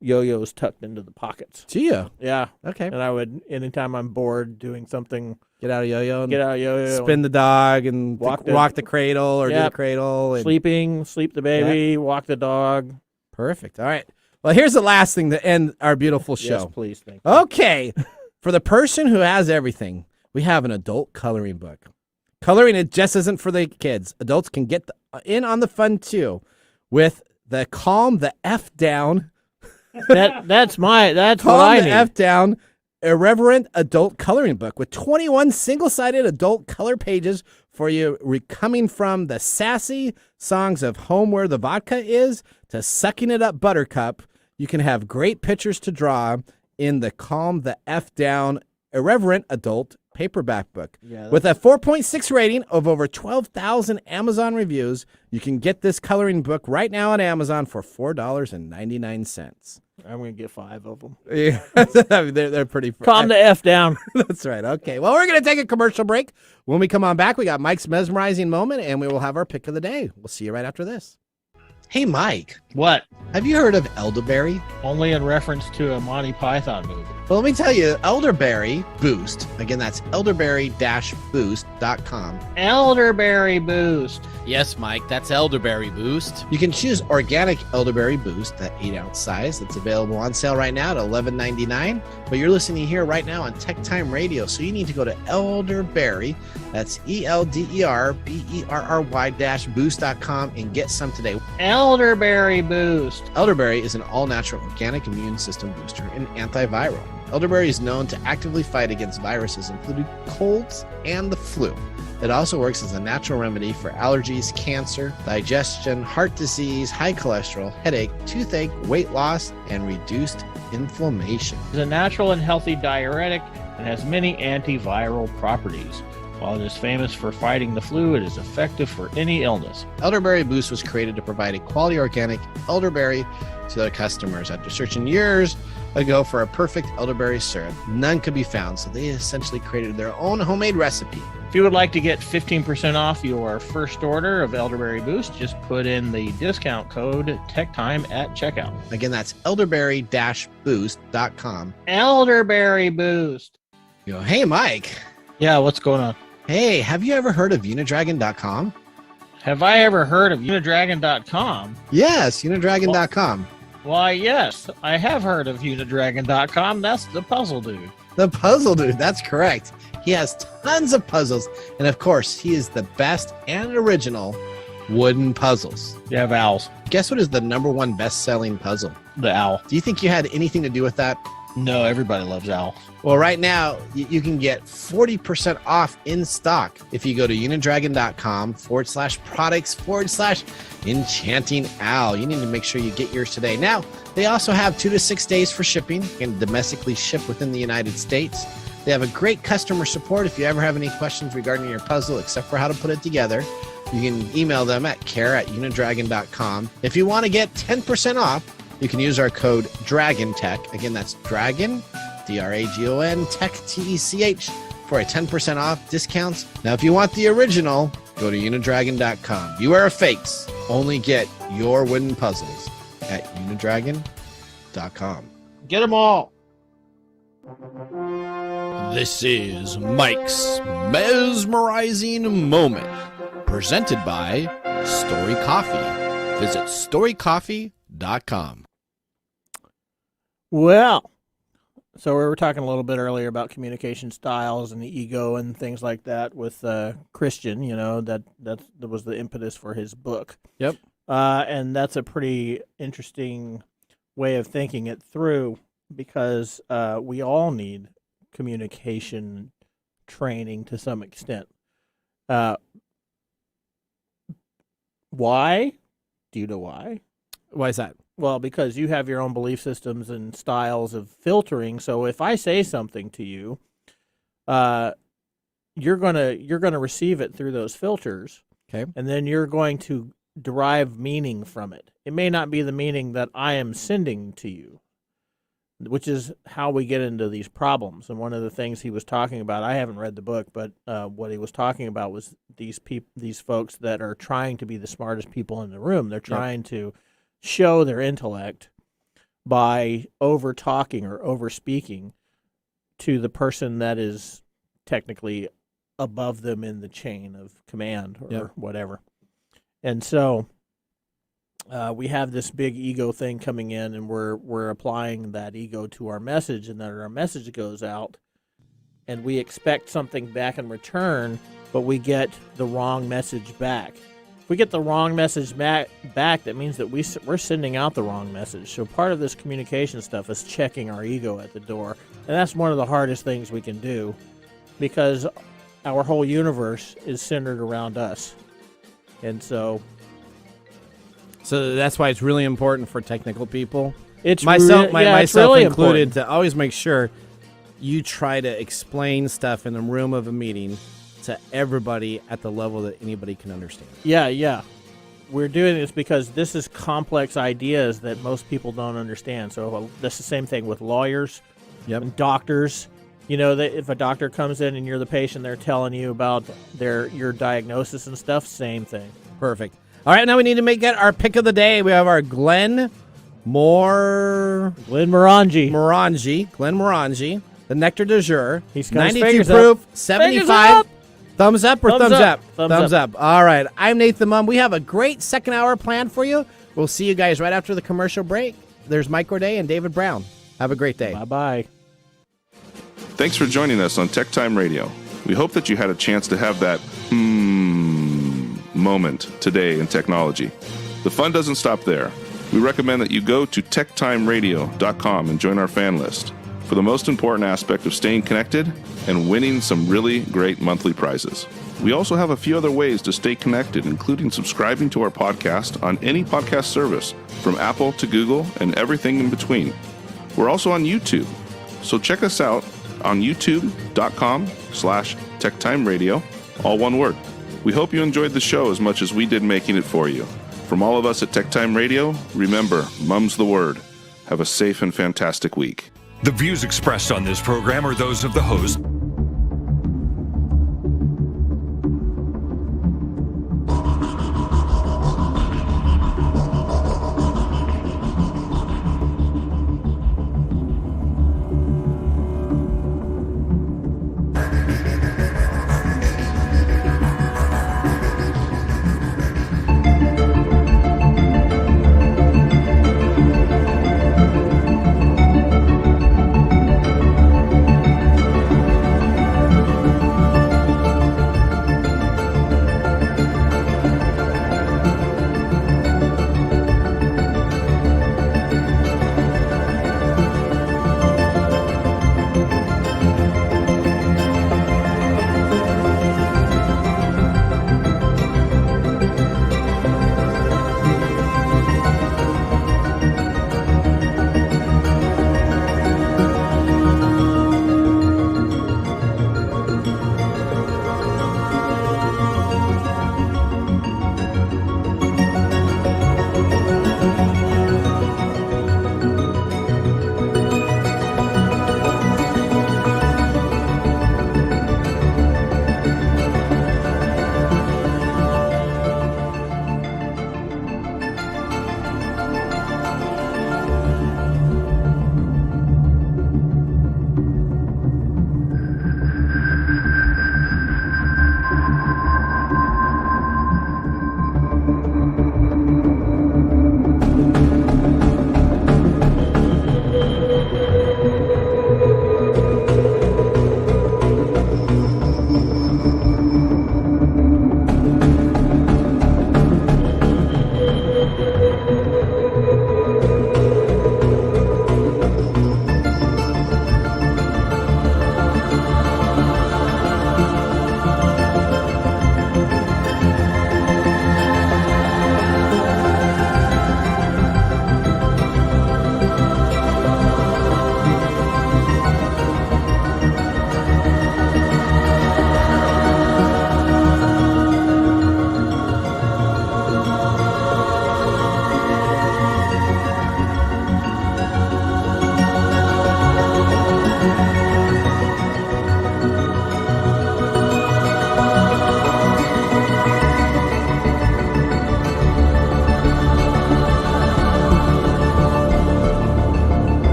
yo-yos tucked into the pockets. Gio. Yeah, Okay. and I would, anytime I'm bored doing something, Get out a yo-yo and get out a yo-yo, spin the dog and Walk walk the- the cradle or do Yep. the cradle. And sleep the baby, walk the dog. Perfect. All right. Well, here's the last thing to end our beautiful show. Yes, please, thank you. Okay. For the person who has everything, we have an adult coloring book. Coloring, it just isn't for the kids. Adults can get in on the fun too with the Calm the F Down. That's what I need. Calm the F Down Irreverent Adult Coloring Book with 21 single-sided adult color pages for you, coming from the sassy songs of Home Where the Vodka Is to Sucking It Up Buttercup. You can have great pictures to draw in the Calm the F Down Irreverent Adult paperback book. Yeah, with a 4.6 rating of over 12,000 Amazon reviews, you can get this coloring book right now on Amazon for $4.99. I'm going to get 5 of them. Yeah, I mean, they're pretty. Calm the F down. That's right. Okay. Well, we're going to take a commercial break. When we come on back, we got Mike's mesmerizing moment, and we will have our pick of the day. We'll see you right after this. Hey, Mike. What? Have you heard of elderberry? Only in reference to a Monty Python movie. Well, let me tell you, Elderberry Boost. Again, that's elderberry-boost.com. Elderberry Boost. Yes, Mike, that's Elderberry Boost. You can choose organic Elderberry Boost, that 8-ounce size. That's available on sale right now at $11.99. But you're listening here right now on TechTime Radio, so you need to go to Elderberry. That's ELDERBERRY-boost.com and get some today. Elderberry Boost. Elderberry is an all-natural organic immune system booster and antiviral. Elderberry is known to actively fight against viruses, including colds and the flu. It also works as a natural remedy for allergies, cancer, digestion, heart disease, high cholesterol, headache, toothache, weight loss, and reduced inflammation. It's a natural and healthy diuretic and has many antiviral properties. While it is famous for fighting the flu, it is effective for any illness. Elderberry Boost was created to provide a quality organic elderberry to their customers. After searching years ago for a perfect elderberry syrup, none could be found, so they essentially created their own homemade recipe. If you would like to get 15% off your first order of Elderberry Boost, just put in the discount code TechTime at checkout. Again, that's elderberry-boost.com. Elderberry Boost. You go, hey, Mike. Yeah, what's going on? Hey, have you ever heard of unidragon.com? Have I ever heard of unidragon.com? Yes, unidragon.com. Why, yes, I have heard of unidragon.com. That's the puzzle dude. The puzzle dude, that's correct. He has tons of puzzles, and of course, he is the best and original wooden puzzles. You have owls. Guess what is the #1 best-selling puzzle? The owl. Do you think you had anything to do with that? No, everybody loves owls. Well, right now, you can get 40% off in stock if you go to unidragon.com/products/enchanting owl. You need to make sure you get yours today. Now, they also have 2 to 6 days for shipping and domestically ship within the United States. They have a great customer support. If you ever have any questions regarding your puzzle, except for how to put it together, you can email them at care@unidragon.com. If you want to get 10% off, you can use our code DRAGONTECH. Again, that's Dragon, DRAGON, Tech, TECH, for a 10% off discounts. Now, if you want the original, go to unidragon.com. Beware of fakes. Only get your wooden puzzles at unidragon.com. Get them all. This is Mike's Mesmerizing Moment, presented by Story Coffee. Visit storycoffee.com. Well, so we were talking a little bit earlier about communication styles and the ego and things like that with Christian. You know, that was the impetus for his book. Yep. And that's a pretty interesting way of thinking it through, because we all need communication training to some extent. Why? Do you know why? Why is that? Well, because you have your own belief systems and styles of filtering. So if I say something to you, you're gonna receive it through those filters. Okay. And then you're going to derive meaning from it. It may not be the meaning that I am sending to you, which is how we get into these problems. And one of the things he was talking about, I haven't read the book, but what he was talking about was these folks that are trying to be the smartest people in the room. They're trying to show their intellect by over talking or over speaking to the person that is technically above them in the chain of command or whatever. And so we have this big ego thing coming in, and we're applying that ego to our message, and then our message goes out and we expect something back in return, but we get the wrong message back. If we get the wrong message back, that means that we're sending out the wrong message. So part of this communication stuff is checking our ego at the door. And that's one of the hardest things we can do, because our whole universe is centered around us. And so that's why it's really important for technical people. It's myself really included important to always make sure you try to explain stuff in the room of a meeting to everybody at the level that anybody can understand. Yeah. We're doing this because this is complex ideas that most people don't understand. So that's the same thing with lawyers and doctors. You know, that if a doctor comes in and you're the patient, they're telling you about your diagnosis and stuff, same thing. Perfect. All right, now we need to make it our pick of the day. We have our Glen Morangi, the Nectar du Jour. He's got 92 proof, 75. Thumbs up or thumbs up? Thumbs up. All right, I'm Nathan Mumm. We have a great second hour planned for you. We'll see you guys right after the commercial break. There's Mike Corday and David Brown. Have a great day. Bye-bye. Thanks for joining us on TechTime Radio. We hope that you had a chance to have that moment today in technology. The fun doesn't stop there. We recommend that you go to techtimeradio.com and join our fan list for the most important aspect of staying connected and winning some really great monthly prizes. We also have a few other ways to stay connected, including subscribing to our podcast on any podcast service, from Apple to Google and everything in between. We're also on YouTube, so check us out on youtube.com/techtimeradio, all one word. We hope you enjoyed the show as much as we did making it for you. From all of us at TechTime Radio, remember, Mumm's the word. Have a safe and fantastic week. The views expressed on this program are those of the host.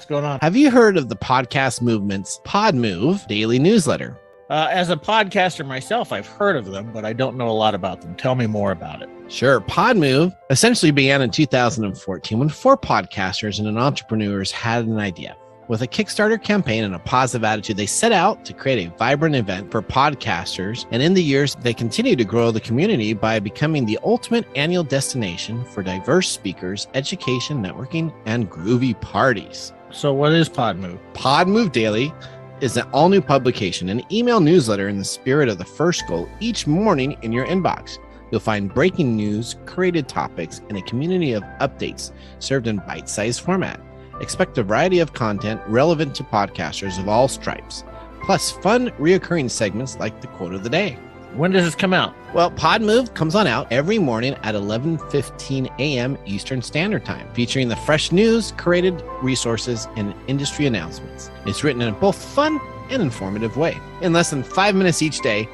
What's going on? Have you heard of the podcast movement's Podmove daily newsletter? As a podcaster myself, I've heard of them, but I don't know a lot about them. Tell me more about it. Sure. Podmove essentially began in 2014 when 4 podcasters and entrepreneurs had an idea. With a Kickstarter campaign and a positive attitude, they set out to create a vibrant event for podcasters. And in the years, they continue to grow the community by becoming the ultimate annual destination for diverse speakers, education, networking, and groovy parties. So what is Podmove? Podmove Daily is an all-new publication, an email newsletter in the spirit of the first goal each morning in your inbox. You'll find breaking news, created topics, and a community of updates served in bite-sized format. Expect a variety of content relevant to podcasters of all stripes, plus fun, reoccurring segments like the quote of the day. When does this come out? Well, Podmove comes on out every morning at 11:15 a.m. Eastern Standard Time, featuring the fresh news, curated resources, and industry announcements. It's written in a both fun and informative way. In less than 5 minutes each day,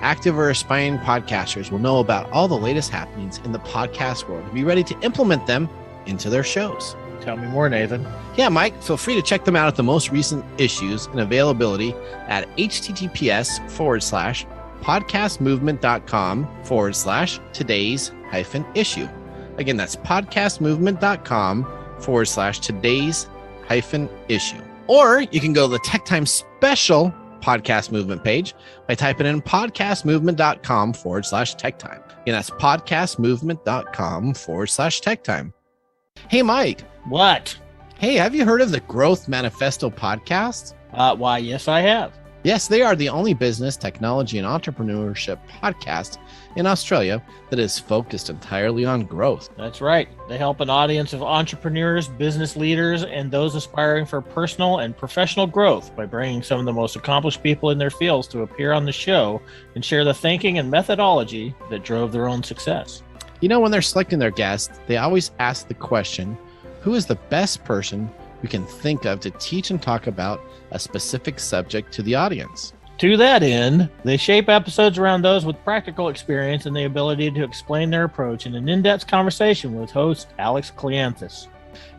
active or aspiring podcasters will know about all the latest happenings in the podcast world and be ready to implement them into their shows. Tell me more, Nathan. Yeah, Mike, feel free to check them out at the most recent issues and availability at https:/podcastmovement.com/today's-issue. Again, that's podcastmovement.com/today's-issue. Or you can go to the Tech Time Special Podcast Movement page by typing in podcastmovement.com/tech-time. Again, that's podcastmovement.com/tech-time. Hey, Mike. What? Hey, have you heard of the Growth Manifesto podcast? Why, yes, I have. Yes, they are the only business, technology, and entrepreneurship podcast in Australia that is focused entirely on growth. That's right. They help an audience of entrepreneurs, business leaders, and those aspiring for personal and professional growth by bringing some of the most accomplished people in their fields to appear on the show and share the thinking and methodology that drove their own success. You know, when they're selecting their guests, they always ask the question, who is the best person we can think of to teach and talk about a specific subject to the audience? To that end, they shape episodes around those with practical experience and the ability to explain their approach in an in-depth conversation with host Alex Cleanthus.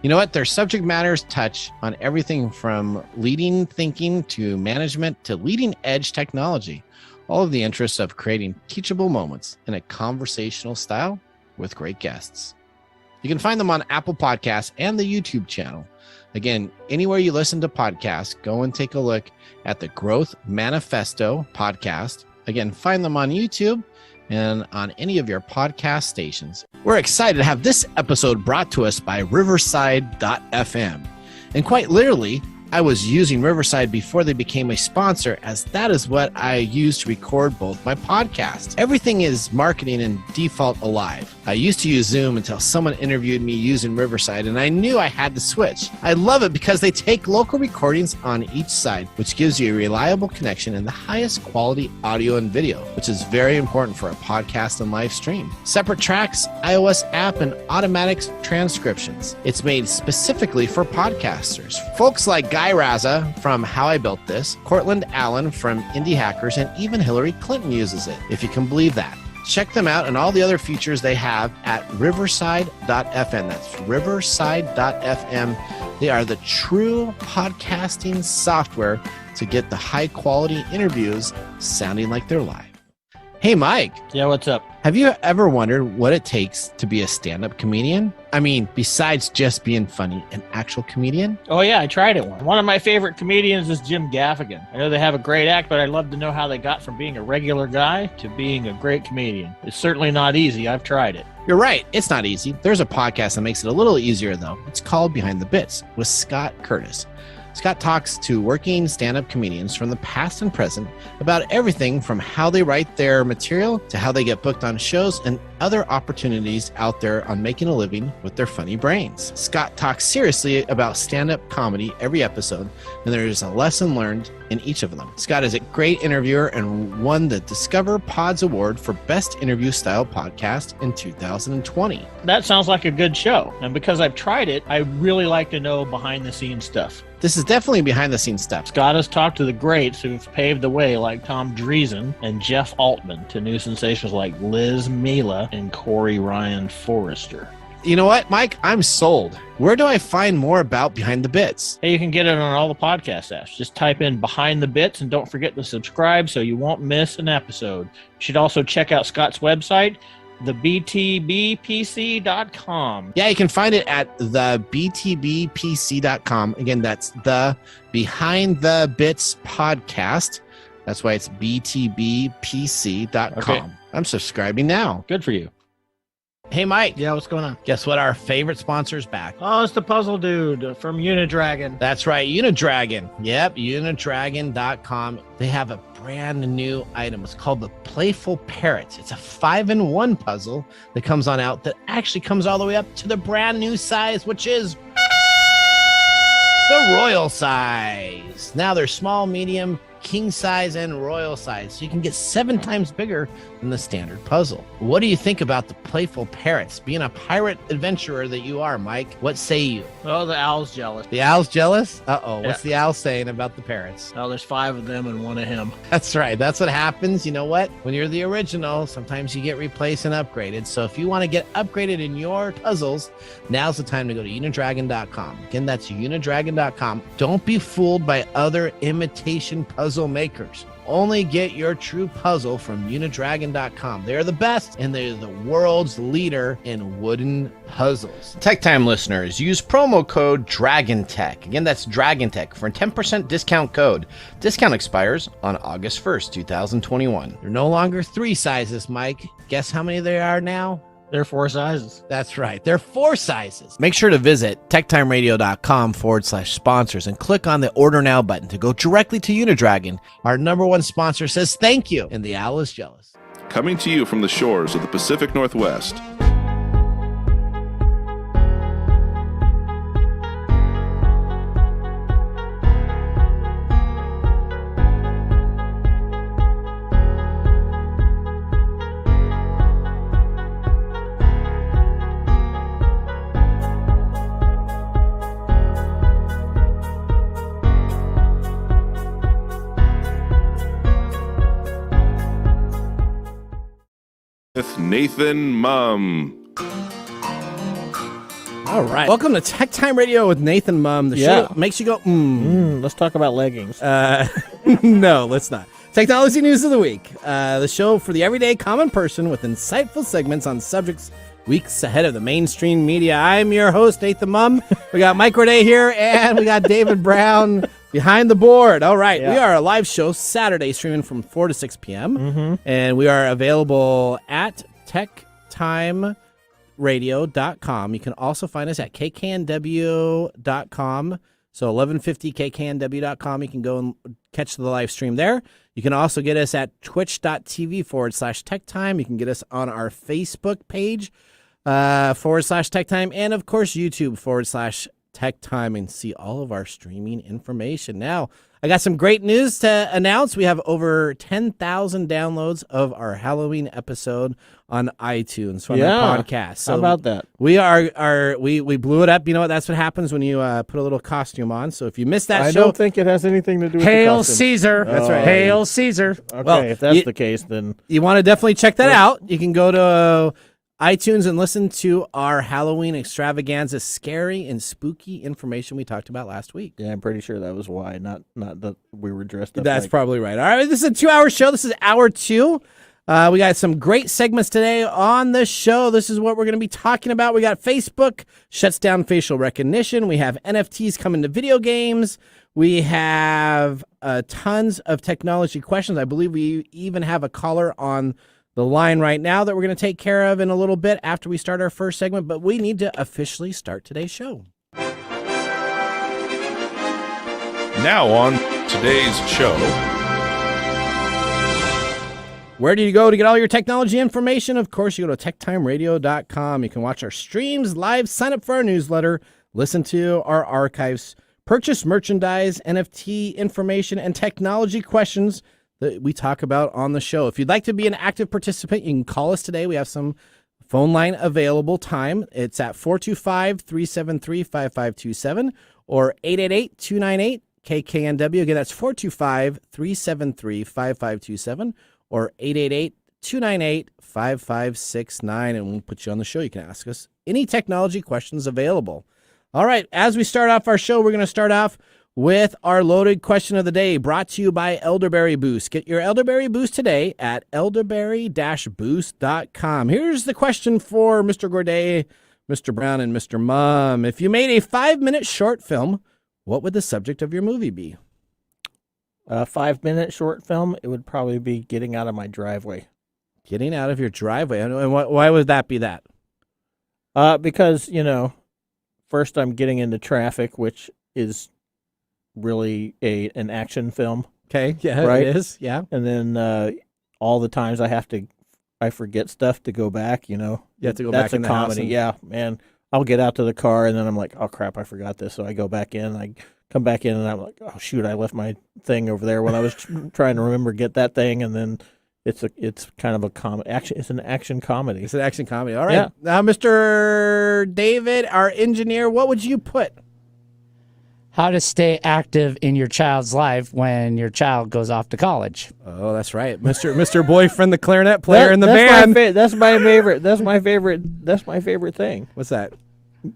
You know what? Their subject matters touch on everything from leading thinking to management to leading edge technology, all of the interests of creating teachable moments in a conversational style with great guests. You can find them on Apple Podcasts and the YouTube channel. Again, anywhere you listen to podcasts, go and take a look at the Growth Manifesto podcast. Again, find them on YouTube and on any of your podcast stations. We're excited to have this episode brought to us by Riverside.fm. And quite literally, I was using Riverside before they became a sponsor, as that is what I use to record both my podcasts. Everything is marketing and default alive. I used to use Zoom until someone interviewed me using Riverside, and I knew I had to switch. I love it because they take local recordings on each side, which gives you a reliable connection and the highest quality audio and video, which is very important for a podcast and live stream. Separate tracks, iOS app, and automatic transcriptions. It's made specifically for podcasters. Folks like Guy Raza from How I Built This, Cortland Allen from Indie Hackers, and even Hillary Clinton uses it, if you can believe that. Check them out and all the other features they have at Riverside.fm. That's Riverside.fm. They are the true podcasting software to get the high quality interviews sounding like they're live. Hey, Mike. Yeah, what's up? Have you ever wondered what it takes to be a stand-up comedian? I mean, besides just being funny, an actual comedian? Oh, yeah, I tried it once. One of my favorite comedians is Jim Gaffigan. I know they have a great act, but I'd love to know how they got from being a regular guy to being a great comedian. It's certainly not easy. I've tried it. You're right. It's not easy. There's a podcast that makes it a little easier, though. It's called Behind the Bits with Scott Curtis. Scott talks to working stand-up comedians from the past and present about everything from how they write their material to how they get booked on shows and other opportunities out there on making a living with their funny brains. Scott talks seriously about stand-up comedy every episode, and there is a lesson learned in each of them. Scott is a great interviewer and won the Discover Pods Award for Best Interview Style Podcast in 2020. That sounds like a good show. And because I've tried it, I really like to know behind-the-scenes stuff. This is definitely behind-the-scenes stuff. Scott has talked to the greats who've paved the way, like Tom Dreesen and Jeff Altman, to new sensations like Liz Mila and Corey Ryan Forrester. You know what, Mike? I'm sold. Where do I find more about Behind the Bits? Hey, you can get it on all the podcast apps. Just type in Behind the Bits and don't forget to subscribe so you won't miss an episode. You should also check out Scott's website, thebtbpc.com. Yeah, you can find it at thebtbpc.com. Again, that's the Behind the Bits podcast. That's why it's btbpc.com. Okay. I'm subscribing now. Good for you. Hey, Mike. Yeah, what's going on? Guess what? Our favorite sponsor's back. Oh, it's the puzzle dude from Unidragon. That's right, Unidragon. Yep, unidragon.com. They have a brand new item. It's called the Playful Parrots. It's a 5-in-1 puzzle that comes on out that actually comes all the way up to the brand new size, which is the royal size. Now they're small, medium, king size, and royal size, so you can get 7 times bigger than the standard puzzle. What do you think about the Playful Parrots? Being a pirate adventurer that you are, Mike, what say you? Oh, the owl's jealous. The owl's jealous? Uh-oh, Yeah. What's the owl saying about the parrots? Oh, there's 5 of them and 1 of him. That's right. That's what happens. You know what? When you're the original, sometimes you get replaced and upgraded. So if you want to get upgraded in your puzzles, now's the time to go to unidragon.com. Again, that's unidragon.com. Don't be fooled by other imitation puzzle makers. Only get your true puzzle from unidragon.com. They're the best, and they're the world's leader in wooden puzzles. Tech Time listeners, use promo code DRAGONTECH. Again, that's DRAGONTECH for a 10% discount code. Discount expires on August 1st, 2021. They're no longer 3 sizes, Mike. Guess how many there are now? They're 4 sizes. That's right. They're 4 sizes. Make sure to visit techtimeradio.com/sponsors and click on the Order Now button to go directly to Unidragon. Our #1 sponsor says thank you, and the owl is jealous. Coming to you from the shores of the Pacific Northwest. With Nathan Mumm. All right. Welcome to Tech Time Radio with Nathan Mumm. The show that makes you go, Let's talk about leggings. No, let's not. Technology news of the week. The show for the everyday common person with insightful segments on subjects weeks ahead of the mainstream media. I'm your host, Nathan Mumm. We got Mike Roday here, and we got David Brown behind the board. All right. Yeah. We are a live show Saturday streaming from 4 to 6 p.m. And we are available at TechTimeRadio.com. You can also find us at kknw.com. So 1150kknw.com. You can go and catch the live stream there. You can also get us at twitch.tv/TechTime. You can get us on our Facebook page /TechTime. And, of course, YouTube /TechTime and see all of our streaming information. Now, I got some great news to announce. We have over 10,000 downloads of our Halloween episode on iTunes from our podcast. So how about that? We we blew it up. You know what? That's what happens when you put a little costume on. So if you missed that I show, don't think it has anything to do with Hail the costume. Caesar. That's right. Hail Caesar. Okay, Well, if that's the case, then you want to definitely check that out. You can go to iTunes and listen to our Halloween extravaganza, scary and spooky information we talked about last week. yeah, I'm pretty sure that was why. Not that we were dressed up. That's like, probably right. All right, this is a 2-hour show. This is hour 2. We got some great segments today on the show. This is what we're going to be talking about. We got Facebook shuts down facial recognition. We have NFTs coming to video games. We have tons of technology questions. I believe we even have a caller on the line right now that we're going to take care of in a little bit after we start our first segment, but we need to officially start today's show. Now on today's show. Where do you go to get all your technology information? Of course, you go to techtimeradio.com. You can watch our streams live, sign up for our newsletter, listen to our archives, purchase merchandise, NFT information, and technology questions that we talk about on the show. If you'd like to be an active participant, you can call us today. We have some phone line available time. It's at 425-373-5527 or 888-298-KKNW. Again, that's 425-373-5527 or 888-298-5569, and we'll put you on the show. You can ask us any technology questions available. All right, as we start off our show, we're going to start off with our loaded question of the day, brought to you by Elderberry Boost. Get your Elderberry Boost today at elderberry-boost.com. Here's the question for Mr. Gourdet, Mr. Brown, and Mr. Mumm. If you made a 5-minute short film, what would the subject of your movie be? A 5-minute short film, it would probably be getting out of my driveway. Getting out of your driveway. And why would that be that? Because, first I'm getting into traffic, which is really an action film. Okay, yeah, right? It is, yeah. And then all the times I forget stuff to go back, You have to go That's back in the house. comedy, yeah, man. I'll get out to the car, and then I'm like, oh, crap, I forgot this. So I go back in, I come back in, and I'm like, oh, shoot, I left my thing over there when I was trying to remember get that thing, and then it's kind of a comedy. It's an action comedy. It's an action comedy. All right. Yeah. Now, Mr. David, our engineer, what would you put? How to stay active in your child's life when your child goes off to college. Oh, that's right, Mr. Boyfriend, the clarinet player in the band. That's my favorite. That's my favorite thing. What's that?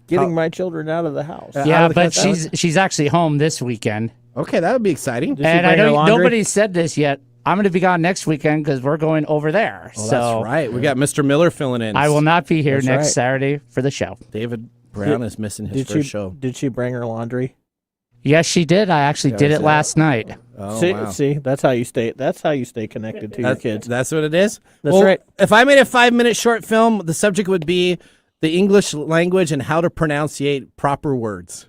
Getting my children out of the house. Yeah, but she's actually home this weekend. Okay, that would be exciting. And I know nobody said this yet. I'm going to be gone next weekend because we're going over there. Oh, that's right. We got Mr. Miller filling in. I will not be here next Saturday for the show. David Brown is missing his first show. Did she bring her laundry? Yes, she did. I actually did it last night. Oh, see, that's how you stay connected to your kids. That's what it is. That's right. If I made a 5-minute short film, the subject would be the English language and how to pronunciate proper words.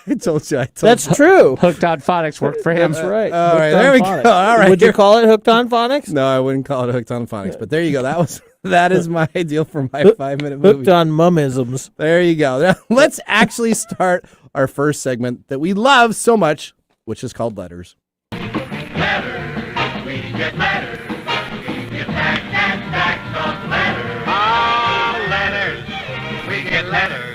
I told you. That's true. Hooked on Phonics worked for him. That's right. All right, there we go. All right. Would you call it Hooked on Phonics? No, I wouldn't call it Hooked on Phonics. But there you go. That is my ideal for my 5-minute movie. Hooked on Mummisms. There you go. Now, let's actually start our first segment that we love so much, which is called Letters. Letters, we get letters. We get back and back of letters. Oh, letters, we get letters.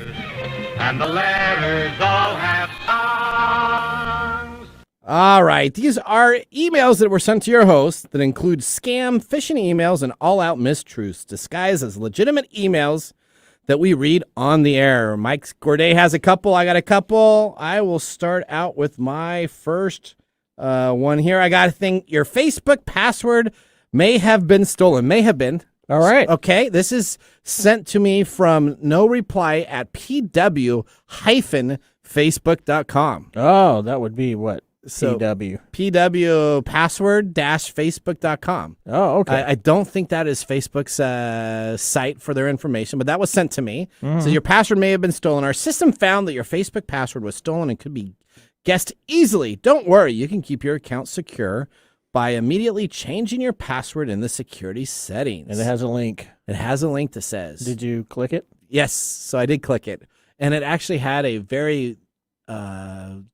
And the letters all have songs. All right. These are emails that were sent to your host that include scam, phishing emails, and all-out mistruths disguised as legitimate emails that we read on the air. Mike Gourdet has a couple. I got a couple. I will start out with my first one here. I got to think your Facebook password may have been stolen. May have been. All right. Okay. This is sent to me from no reply at pw-facebook.com. Oh, that would be what? So, PW. PW password-facebook.com. Oh, okay. I don't think that is Facebook's site for their information, but that was sent to me. Mm-hmm. So your password may have been stolen. Our system found that your Facebook password was stolen and could be guessed easily. Don't worry. You can keep your account secure by immediately changing your password in the security settings. And it has a link. It has a link that says... Did you click it? Yes. So I did click it. And it actually had a very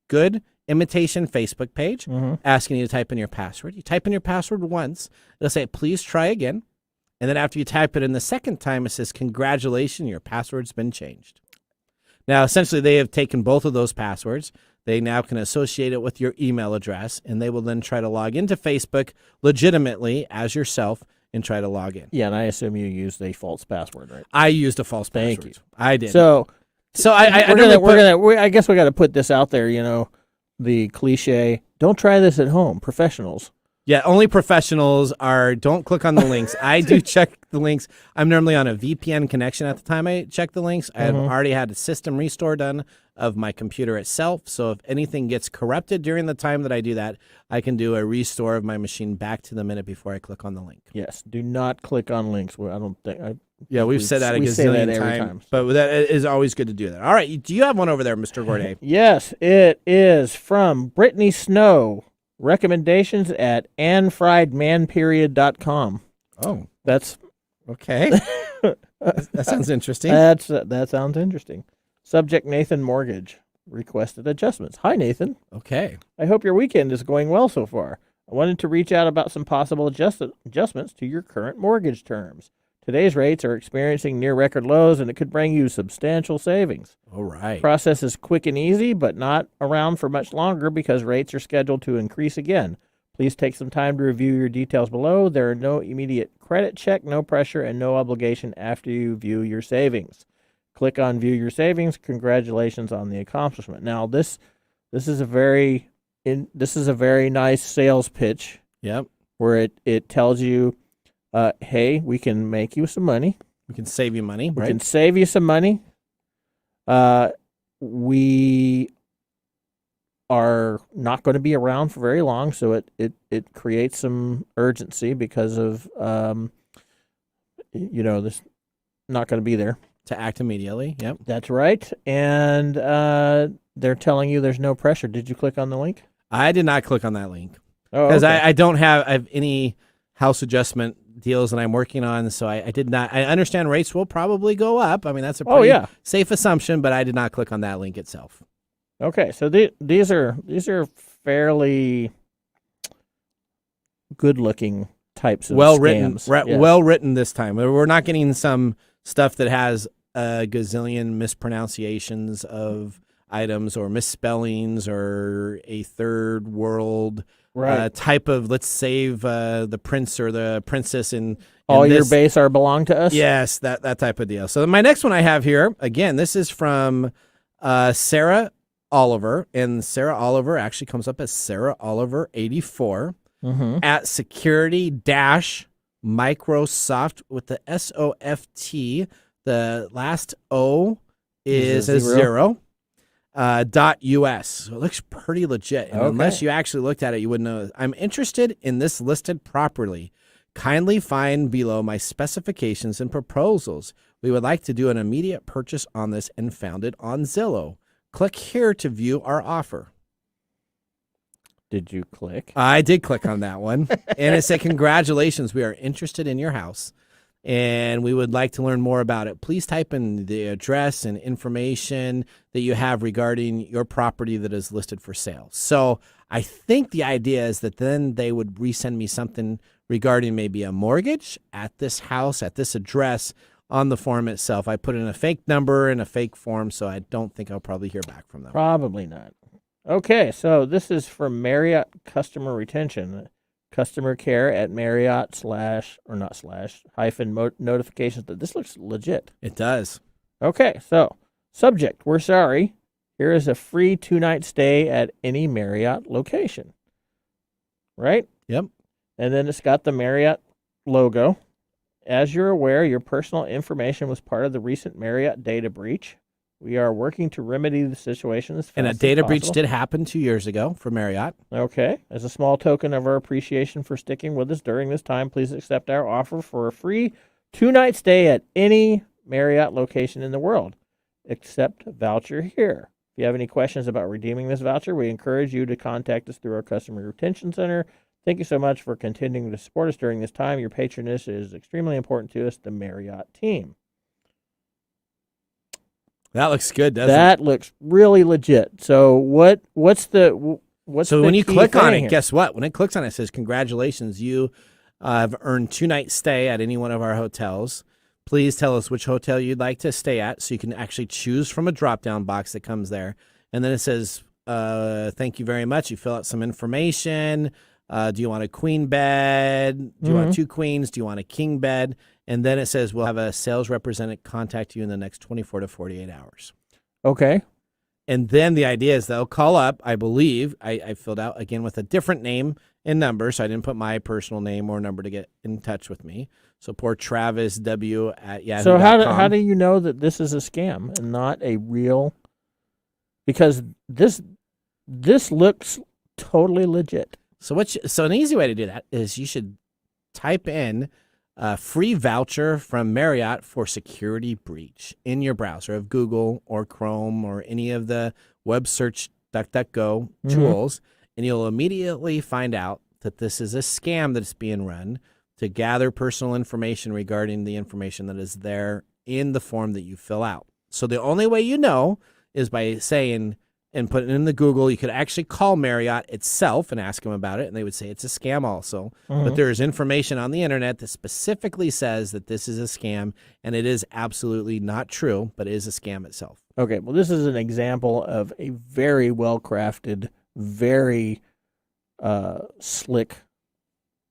good imitation Facebook page asking you to type in your password. You type in your password once. It'll say, please try again. And then after you type it in the second time, it says, congratulations, your password's been changed. Now, essentially, they have taken both of those passwords. They now can associate it with your email address, and they will then try to log into Facebook legitimately as yourself and try to log in. Yeah, and I assume you used a false password, right? I used a false password. Thank you. I did. So I guess we got to put this out there. The cliche: don't try this at home. Professionals. Yeah, only professionals don't click on the links. I do check the links. I'm normally on a VPN connection at the time I check the links. I've already had a system restore done of my computer itself. So if anything gets corrupted during the time that I do that, I can do a restore of my machine back to the minute before I click on the link. Yes, do not click on links. I don't think. We've said that a gazillion times. But that is always good to do that. All right, do you have one over there, Mr. Gourdet? Yes, it is from Brittany Snow. Recommendations at AnnFriedManPeriod.com. Oh, that's okay. That sounds interesting. That sounds interesting. Subject: Nathan Mortgage. Requested adjustments. Hi, Nathan. Okay. I hope your weekend is going well so far. I wanted to reach out about some possible adjustments to your current mortgage terms. Today's rates are experiencing near record lows, and it could bring you substantial savings. All right. Process is quick and easy, but not around for much longer because rates are scheduled to increase again. Please take some time to review your details below. There are no immediate credit check, no pressure, and no obligation after you view your savings. Click on View Your Savings. Congratulations on the accomplishment. Now, this is a very nice sales pitch. Yep. Where it tells you, hey, we can make you some money. We can save you money. We can save you some money. We are not going to be around for very long, so it creates some urgency because of this not going to be there. To act immediately. Yep. That's right. And they're telling you there's no pressure. Did you click on the link? I did not click on that link. Because I don't have any house adjustment deals that I'm working on, so I did not. I understand rates will probably go up. I mean, that's a pretty safe assumption, but I did not click on that link itself. Okay, so these are fairly good-looking types of scams. Well written this time. We're not getting some stuff that has a gazillion mispronunciations of items or misspellings or a third world type of let's save the prince or the princess in all this. Your base are belong to us. Yes, that type of deal. So my next one I have here, again, this is from Sarah Oliver, and Sarah Oliver actually comes up as Sarah Oliver 84 at security-microsoft with the SOFT. The last O is a zero. .us. So it looks pretty legit. And unless you actually looked at it, you wouldn't know. I'm interested in this listed properly. Kindly find below my specifications and proposals. We would like to do an immediate purchase on this and found it on Zillow. Click here to view our offer. Did you click? I did click on that one. And it said, congratulations, we are interested in your house. And we would like to learn more about it. Please type in the address and information that you have regarding your property that is listed for sale. So I think the idea is that then they would resend me something regarding maybe a mortgage at this house, at this address on the form itself. I put in a fake number and a fake form, so I don't think I'll probably hear back from them. Probably not. Okay, so this is from Marriott Customer Retention. Customer care at Marriott /notifications. This looks legit. It does. Okay, so subject, we're sorry. Here is a free 2-night stay at any Marriott location. Right? Yep. And then it's got the Marriott logo. As you're aware, your personal information was part of the recent Marriott data breach. We are working to remedy the situation as fast as possible. And a data breach did happen 2 years ago for Marriott. Okay. As a small token of our appreciation for sticking with us during this time, please accept our offer for a free 2-night stay at any Marriott location in the world. Accept voucher here. If you have any questions about redeeming this voucher, we encourage you to contact us through our Customer Retention Center. Thank you so much for continuing to support us during this time. Your patronage is extremely important to us, the Marriott team. That looks good, doesn't it? That looks really legit. So what's the when you click on it, here? guess what? When it clicks on it, it says, congratulations, you have earned 2-night stay at any one of our hotels. Please tell us which hotel you'd like to stay at so you can actually choose from a drop-down box that comes there. And then it says, thank you very much. You fill out some information. Do you want a queen bed? Do you want 2 queens? Do you want a king bed? And then it says we'll have a sales representative contact you in the next 24 to 48 hours. Okay. And then the idea is they'll call up, I believe, I filled out, again, with a different name and number, so I didn't put my personal name or number to get in touch with me. So poor Travis W. at Yahoo.com. So how do you know that this is a scam and not a real? Because this looks totally legit. So an easy way to do that is you should type in a free voucher from Marriott for security breach in your browser of Google or Chrome or any of the web search DuckDuckGo tools, and you'll immediately find out that this is a scam that's being run to gather personal information regarding the information that is there in the form that you fill out. So the only way you know is by saying and putting in the Google. You could actually call Marriott itself and ask them about it, and they would say it's a scam also. But there is information on the internet that specifically says that this is a scam, and it is absolutely not true, but it is a scam itself. Okay, well, this is an example of a very well-crafted, very slick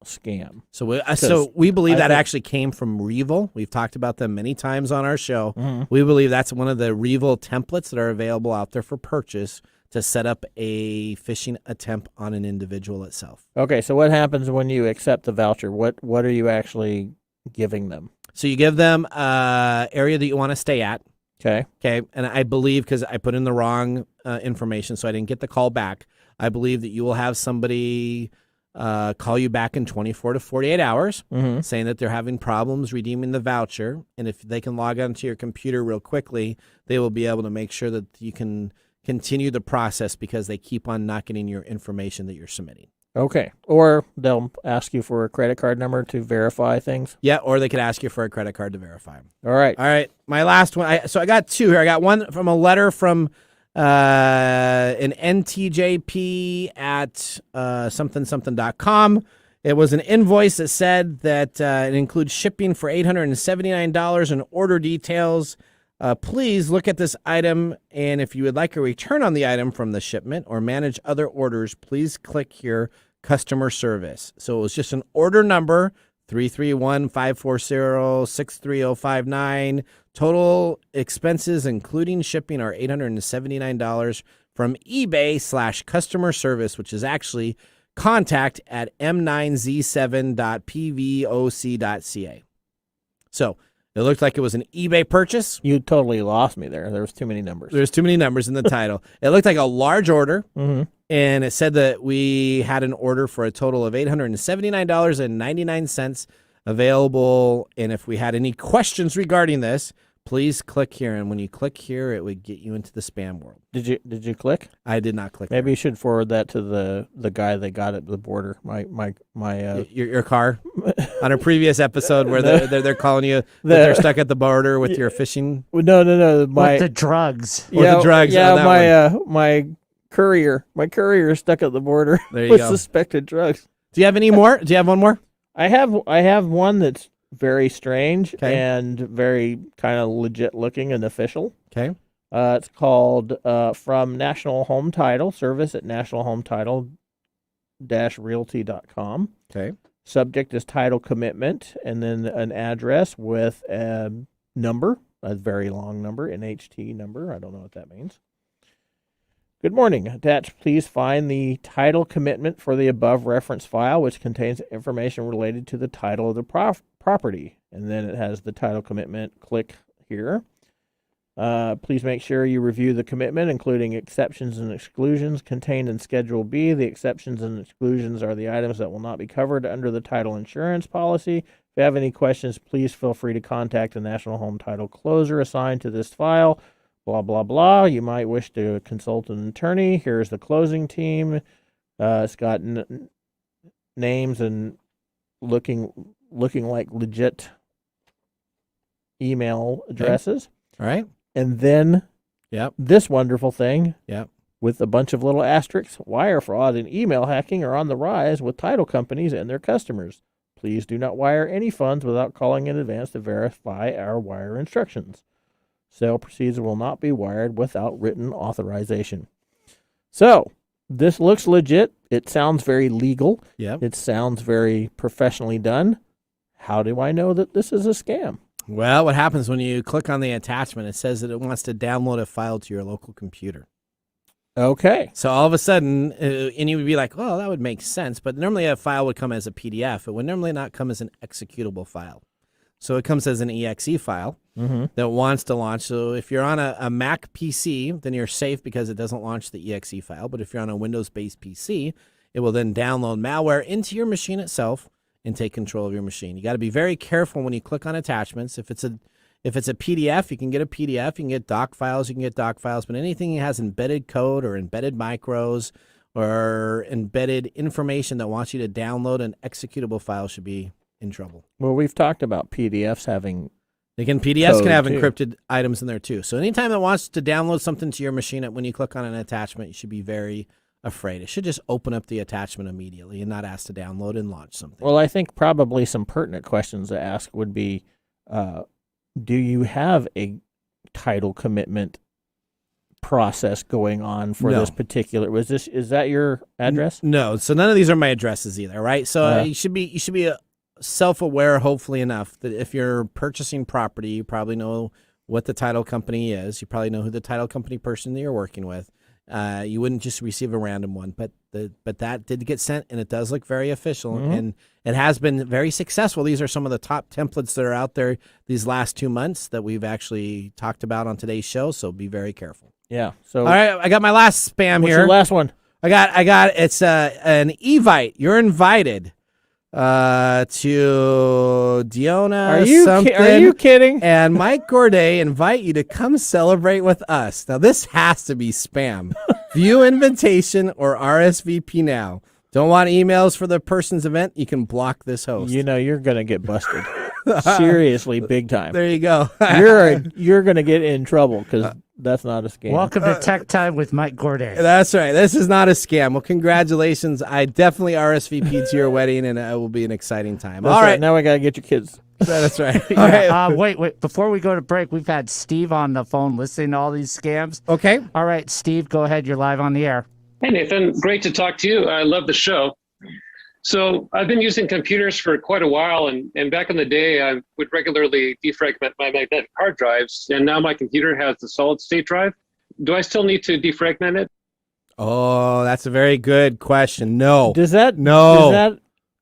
scam. So we believe that actually came from Revlon. We've talked about them many times on our show. Mm-hmm. We believe that's one of the Revlon templates that are available out there for purchase to set up a phishing attempt on an individual itself. Okay, so what happens when you accept the voucher? What are you actually giving them? So you give them area that you want to stay at. Okay. Okay, and I believe, because I put in the wrong information, so I didn't get the call back, I believe that you will have somebody call you back in 24 to 48 hours saying that they're having problems redeeming the voucher. And if they can log onto your computer real quickly, they will be able to make sure that you can continue the process because they keep on not getting your information that you're submitting. Okay. Or they'll ask you for a credit card number to verify things. Yeah, or they could ask you for a credit card to verify them. All right. All right. My last one. So I got two here. I got one from a letter from an NTJP at something.com. It was an invoice that said that it includes shipping for $879 and order details. Please look at this item, and if you would like a return on the item from the shipment or manage other orders, please click here, customer service. So it was just an order number, 331-540-63059. Total expenses, including shipping, are $879 from eBay/customer service, which is actually contact at m9z7.pvoc.ca. So it looked like it was an eBay purchase. You totally lost me there. There was too many numbers. There's too many numbers in the title. It looked like a large order, and it said that we had an order for a total of $879.99 available. And if we had any questions regarding this, please click here. And when you click here, it would get you into the spam world. Did you click? I did not click. Maybe you should forward that to the guy that got at the border. Your car on a previous episode where they're calling you that they're stuck at the border with your fishing. No. With the drugs. The drugs. Yeah, my courier is stuck at the border with suspected drugs. Do you have any more? Do you have one more? I have one that's very strange and very kind of legit looking and official. Okay. It's called from National Home Title, service at nationalhometitle-realty.com. Okay. Subject is title commitment, and then an address with a number, a very long number, an HT number. I don't know what that means. Good morning. Attached, please find the title commitment for the above reference file, which contains information related to the title of the property. And then it has the title commitment. Click here. Please make sure you review the commitment, including exceptions and exclusions contained in Schedule B. The exceptions and exclusions are the items that will not be covered under the title insurance policy. If you have any questions, please feel free to contact the National Home Title closer assigned to this file. Blah, blah, blah. You might wish to consult an attorney. Here's the closing team. It's got names and looking like legit email addresses. All right. And then this wonderful thing with a bunch of little asterisks. Wire fraud and email hacking are on the rise with title companies and their customers. Please do not wire any funds without calling in advance to verify our wire instructions. Sale proceeds will not be wired without written authorization. So, this looks legit. It sounds very legal. Yep. It sounds very professionally done. How do I know that this is a scam? Well, what happens when you click on the attachment, it says that it wants to download a file to your local computer. Okay. So all of a sudden, and you would be like, well, that would make sense. But normally a file would come as a PDF. It would normally not come as an executable file. So it comes as an exe file that wants to launch. So if you're on a Mac PC, then you're safe because it doesn't launch the exe file. But if you're on a Windows-based PC, it will then download malware into your machine itself and take control of your machine. You got to be very careful when you click on attachments. If it's a PDF, you can get a PDF. You can get doc files. But anything that has embedded code or embedded macros or embedded information that wants you to download an executable file should be in trouble. Well, we've talked about PDFs having PDFs can have too. encrypted items in there too. So anytime it wants to download something to your machine, when you click on an attachment, you should be very afraid. It should just open up the attachment immediately and not ask to download and launch something. Well, I think probably some pertinent questions to ask would be, do you have a title commitment process going on for No. this particular. Is that your address? No, so none of these are my addresses either, right? So you should be self-aware, hopefully enough, that if you're purchasing property, you probably know what the title company is. You probably know who the title company person that you're working with. You wouldn't just receive a random one, but that did get sent, and it does look very official, and it has been very successful. These are some of the top templates that are out there these last 2 months that we've actually talked about on today's show. So be very careful. Yeah. So all right, I got my last spam what's here. your last one? I got it's an Evite. You're invited to Diona. Are you kidding? And Mike Gourdet invite you to come celebrate with us. Now this has to be spam. View invitation or RSVP now. Don't want emails for the person's event? You can block this host. You know you're gonna get busted. Seriously, big time. There you go. You're gonna get in trouble because that's not a scam. Welcome to Tech Time with Mike Gourdet. That's right. This is not a scam. Well, congratulations. I definitely RSVP'd to your wedding, and it will be an exciting time. That's all right. Now we gotta get your kids. That's right. All right. Wait. Before we go to break, we've had Steve on the phone listening to all these scams. Okay. All right, Steve, go ahead. You're live on the air. Hey, Nathan. Great to talk to you. I love the show. So I've been using computers for quite a while, and back in the day, I would regularly defragment my magnetic hard drives, and now my computer has the solid-state drive. Do I still need to defragment it? Oh, that's a very good question. No. Does that?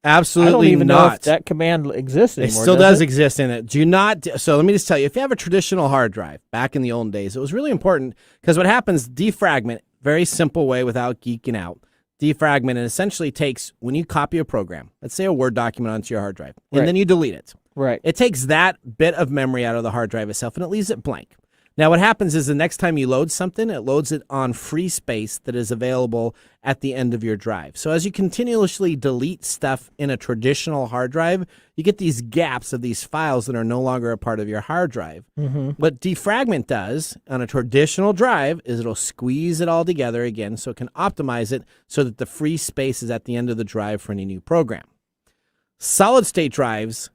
Absolutely I don't even not. know if that command exists anymore. It still does exist in it. Do not. So let me just tell you, if you have a traditional hard drive, back in the old days, it was really important because what happens, defragment, very simple way without geeking out. Defragment, it essentially takes, when you copy a program, let's say a Word document onto your hard drive, and then you delete it. Right. It takes that bit of memory out of the hard drive itself, and it leaves it blank. Now, what happens is the next time you load something, it loads it on free space that is available at the end of your drive. So as you continuously delete stuff in a traditional hard drive, you get these gaps of these files that are no longer a part of your hard drive. What defragment does on a traditional drive is it'll squeeze it all together again so it can optimize it so that the free space is at the end of the drive for any new program. Solid-state drives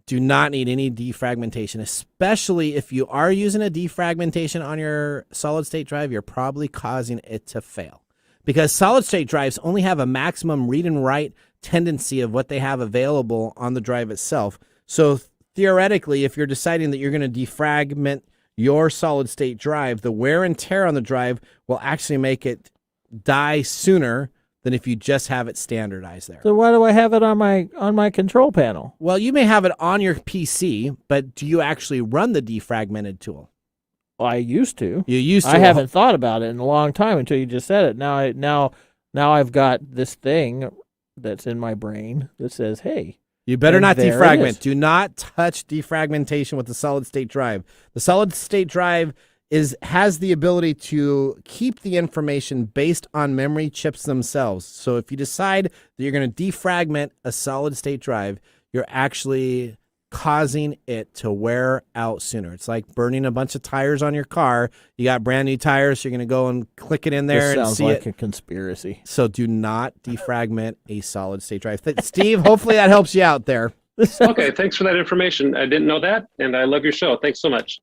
do not need any defragmentation, especially if you are using a defragmentation on your solid-state drive, you're probably causing it to fail. Because solid-state drives only have a maximum read and write tendency of what they have available on the drive itself. So theoretically, if you're deciding that you're going to defragment your solid-state drive, the wear and tear on the drive will actually make it die sooner than if you just have it standardized there. So why do I have it on my control panel? Well, you may have it on your PC, but do you actually run the defragmented tool? Well, I used to. You used to. I haven't thought about it in a long time until you just said it. Now I've got this thing that's in my brain that says, "Hey, you better not there it defragment. is." Do not touch defragmentation with the solid-state drive. The solid-state drive has the ability to keep the information based on memory chips themselves. So if you decide that you're going to defragment a solid-state drive, you're actually causing it to wear out sooner. It's like burning a bunch of tires on your car. You got brand new tires, so you're going to go and click it in there This and sounds see like it. a conspiracy. So do not defragment a solid-state drive. Steve, hopefully that helps you out there. Okay, thanks for that information. I didn't know that, and I love your show. Thanks so much.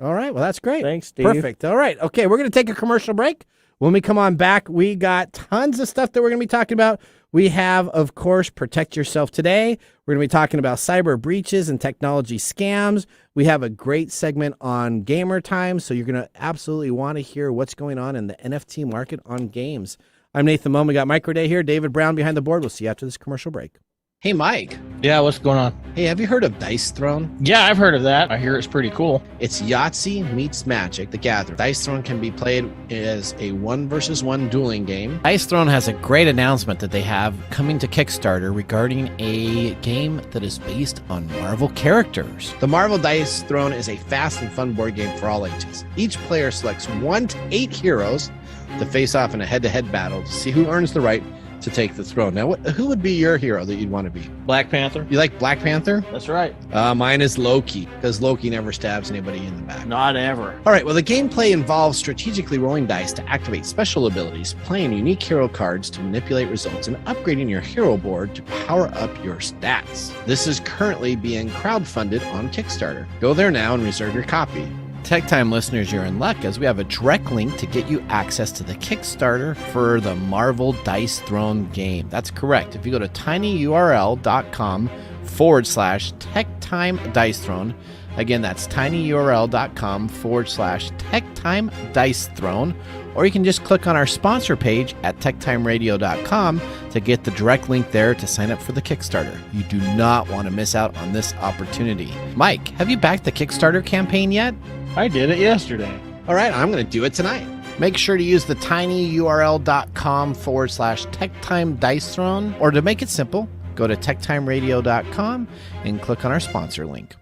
All right. Well, that's great. Thanks, Steve. Perfect. All right. Okay, we're going to take a commercial break. When we come on back, we got tons of stuff that we're going to be talking about. We have, of course, Protect Yourself Today. We're going to be talking about cyber breaches and technology scams. We have a great segment on gamer time, so you're going to absolutely want to hear what's going on in the NFT market on games. I'm Nathan Mumm. We got Mike Day here, David Brown behind the board. We'll see you after this commercial break. Hey, Mike. Yeah, what's going on? Hey, have you heard of Dice Throne? Yeah, I've heard of that. I hear it's pretty cool. It's Yahtzee meets Magic, the Gathering. Dice Throne can be played as a 1-versus-1 dueling game. Dice Throne has a great announcement that they have coming to Kickstarter regarding a game that is based on Marvel characters. The Marvel Dice Throne is a fast and fun board game for all ages. Each player selects 1 to 8 heroes to face off in a head-to-head battle to see who earns the right to take the throne. Now, who would be your hero that you'd want to be? Black Panther. You like Black Panther? That's right. Mine is Loki, because Loki never stabs anybody in the back. Not ever. All right, well, the gameplay involves strategically rolling dice to activate special abilities, playing unique hero cards to manipulate results, and upgrading your hero board to power up your stats. This is currently being crowdfunded on Kickstarter. Go there now and reserve your copy. Tech Time listeners, you're in luck as we have a direct link to get you access to the Kickstarter for the Marvel Dice Throne game. That's correct. If you go to tinyurl.com/TechTime Dice Throne, again, that's tinyurl.com/TechTime Dice Throne, or you can just click on our sponsor page at techtimeradio.com to get the direct link there to sign up for the Kickstarter. You do not want to miss out on this opportunity. Mike, have you backed the Kickstarter campaign yet? I did it yesterday. All right, I'm going to do it tonight. Make sure to use the tinyurl.com/TechTime Dice Throne, or to make it simple, go to techtimeradio.com and click on our sponsor link.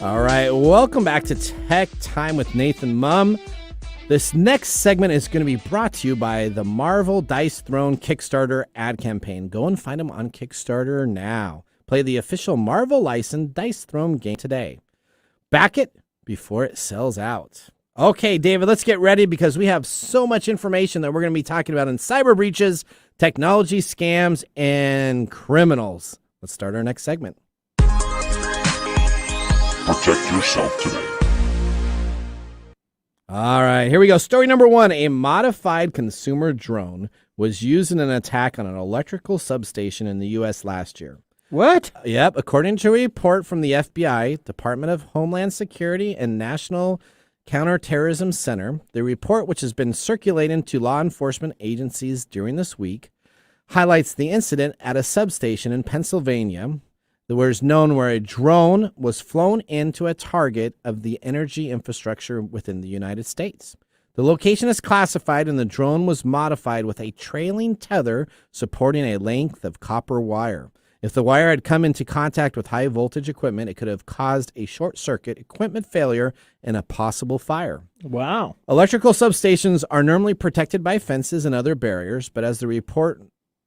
All right, welcome back to Tech Time with Nathan Mumm. This next segment is going to be brought to you by the Marvel Dice Throne Kickstarter ad campaign. Go and find them on Kickstarter now. Play the official Marvel licensed Dice Throne game today. Back it before it sells out. Okay, David, let's get ready because we have so much information that we're going to be talking about in cyber breaches, technology scams, and criminals. Let's start our next segment. Protect yourself today. All right, here we go. Story number one. A modified consumer drone was used in an attack on an electrical substation in the U.S. last year. What? Yep. According to a report from the FBI, Department of Homeland Security, and National Counterterrorism Center, the report, which has been circulating to law enforcement agencies during this week, highlights the incident at a substation in Pennsylvania where it's known where a drone was flown into a target of the energy infrastructure within the United States. The location is classified, and the drone was modified with a trailing tether supporting a length of copper wire. If the wire had come into contact with high voltage equipment, it could have caused a short circuit, equipment failure, and a possible fire. Wow. Electrical substations are normally protected by fences and other barriers, but as the report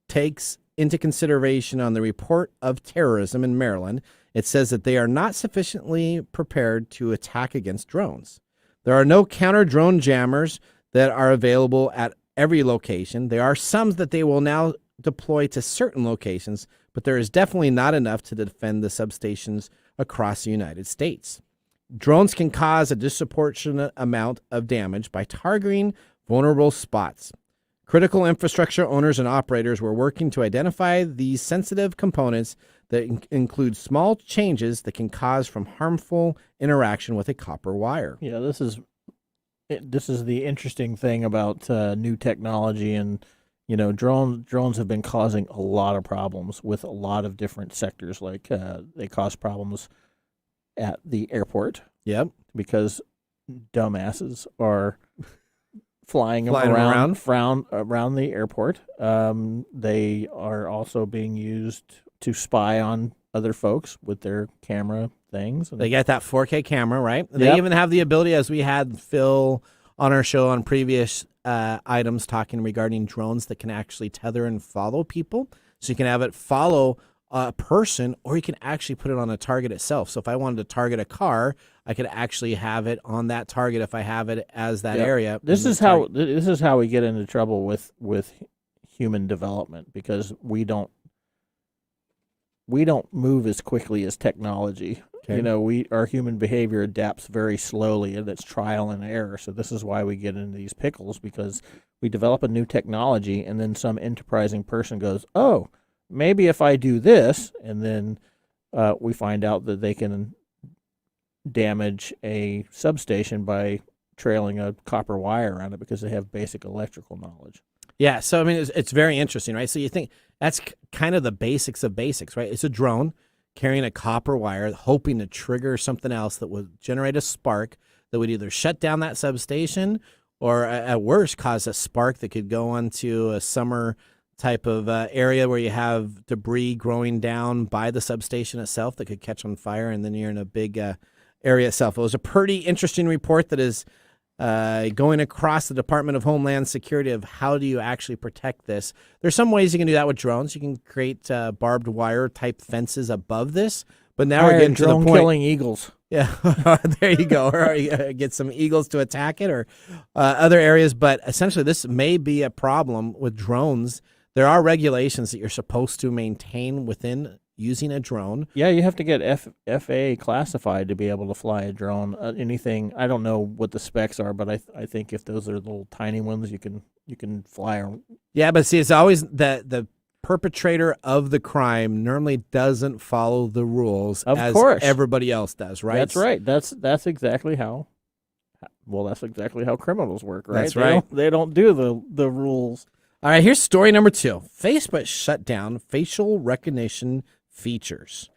takes into consideration on the report of terrorism in Maryland, it says that they are not sufficiently prepared to attack against drones. There are no counter drone jammers that are available at every location. There are some that they will now deploy to certain locations, but there is definitely not enough to defend the substations across the United States. Drones can cause a disproportionate amount of damage by targeting vulnerable spots. Critical infrastructure owners and operators were working to identify these sensitive components that include small changes that can cause from harmful interaction with a copper wire. Yeah, this is the interesting thing about new technology, and drones have been causing a lot of problems with a lot of different sectors. Like they cause problems at the airport. Yep, because dumbasses are flying around the airport. They are also being used to spy on other folks with their camera things. They get that 4K camera, right? Yep. They even have the ability, as we had Phil on our show on previous items talking regarding drones, that can actually tether and follow people. So you can have it follow a person, or you can actually put it on a target itself. So if I wanted to target a car, I could actually have it on that target if I have it as that area. This is how we get into trouble with human development, because we don't move as quickly as technology. Okay. Our human behavior adapts very slowly, and it's trial and error. So this is why we get into these pickles, because we develop a new technology, and then some enterprising person goes, "Oh, maybe if I do this," and then we find out that they can damage a substation by trailing a copper wire around it because they have basic electrical knowledge. Yeah, so I mean, it's very interesting, right? So you think that's kind of the basics of basics, right? It's a drone carrying a copper wire, hoping to trigger something else that would generate a spark that would either shut down that substation, or at worst cause a spark that could go onto a summer type of area where you have debris growing down by the substation itself that could catch on fire, and then you're in a big area itself. It was a pretty interesting report that is going across the Department of Homeland Security of how do you actually protect this. There's some ways you can do that with drones. You can create barbed wire type fences above this, But now we're getting to the drone point. killing eagles. Yeah, there you go. Or get some eagles to attack it, or other areas. But essentially, this may be a problem with drones. There are regulations that you're supposed to maintain within using a drone. Yeah, you have to get FAA classified to be able to fly a drone. Anything, I don't know what the specs are, but I think if those are little tiny ones, you can fly. Yeah, but see, it's always the perpetrator of the crime normally doesn't follow the rules as everybody else does, right? That's right. That's exactly how. Well, that's exactly how criminals work, right? That's right. They don't do the rules. All right, here's story number 2. Facebook shut down facial recognition features.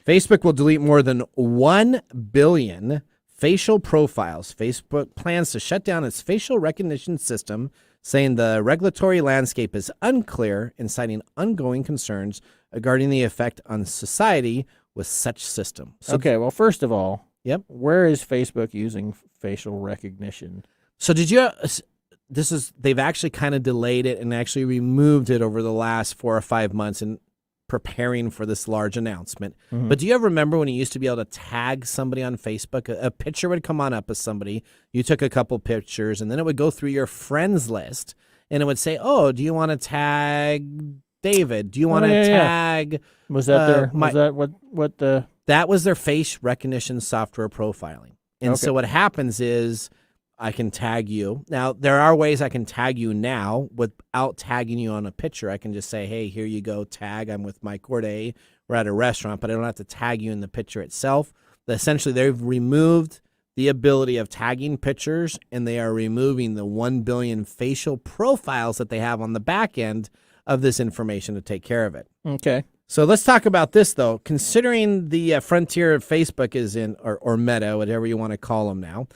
Facebook will delete more than 1 billion facial profiles. Facebook plans to shut down its facial recognition system, saying the regulatory landscape is unclear and citing ongoing concerns regarding the effect on society with such system. So okay, well, first of all, yep, where is Facebook using facial recognition? So they've actually kind of delayed it and actually removed it over the last 4 or 5 months in preparing for this large announcement. Mm-hmm. But do you ever remember when you used to be able to tag somebody on Facebook? A picture would come on up as somebody. You took a couple pictures, and then it would go through your friends list, and it would say, "Oh, do you want to tag David? Do you want to tag?" Yeah. Was that That was their face recognition software profiling. And so what happens is, I can tag you. Now, there are ways I can tag you now without tagging you on a picture. I can just say, hey, here you go, tag. I'm with Mike Corday. We're at a restaurant, but I don't have to tag you in the picture itself. But essentially, they've removed the ability of tagging pictures, and they are removing the 1 billion facial profiles that they have on the back end of this information to take care of it. Okay. So let's talk about this, though. Considering the frontier of Facebook is in, or Meta, whatever you want to call them now,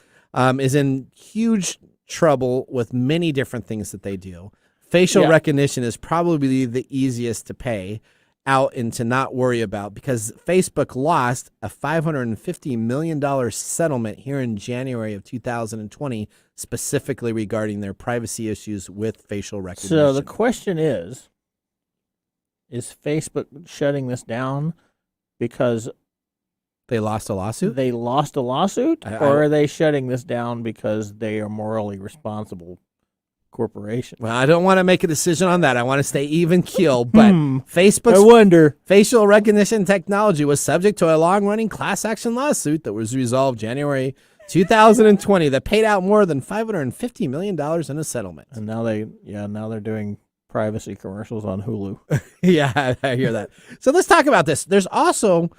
is in huge trouble with many different things that they do. Facial recognition is probably the easiest to pay out and to not worry about, because Facebook lost a $550 million settlement here in January of 2020, specifically regarding their privacy issues with facial recognition. So the question is Facebook shutting this down because they lost a lawsuit? They lost a lawsuit? Or are they shutting this down because they are morally responsible corporation? Well, I don't want to make a decision on that. I want to stay even keel, but Facebook's I wonder. Facial recognition technology was subject to a long-running class action lawsuit that was resolved January 2020 that paid out more than $550 million in a settlement. And now they're doing privacy commercials on Hulu. Yeah, I hear that. So let's talk about this. There's also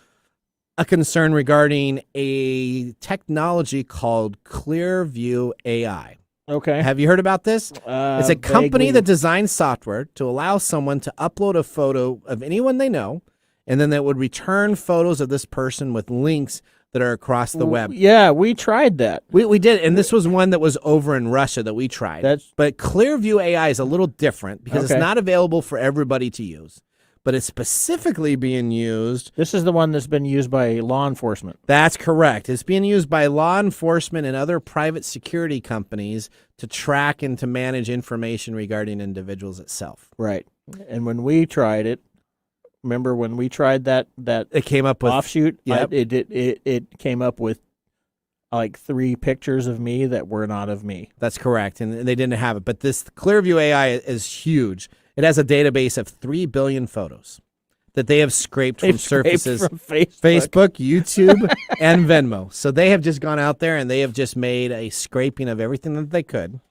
a concern regarding a technology called Clearview AI. Okay. Have you heard about this? It's a company vaguely. that designs software to allow someone to upload a photo of anyone they know, and then that would return photos of this person with links that are across the web. Yeah, we tried that. We did, and this was one that was over in Russia that we tried. But Clearview AI is a little different because it's not available for everybody to use. But it's specifically being used. This is the one that's been used by law enforcement. That's correct. It's being used by law enforcement and other private security companies to track and to manage information regarding individuals itself. Right. And when we tried it, remember when we tried that it came up with offshoot? Yep. It came up with like 3 pictures of me that were not of me. That's correct, and they didn't have it. But this Clearview AI is huge. It has a database of 3 billion photos that they have scraped from surfaces from Facebook, YouTube, and Venmo. So they have just gone out there and they have just made a scraping of everything that they could.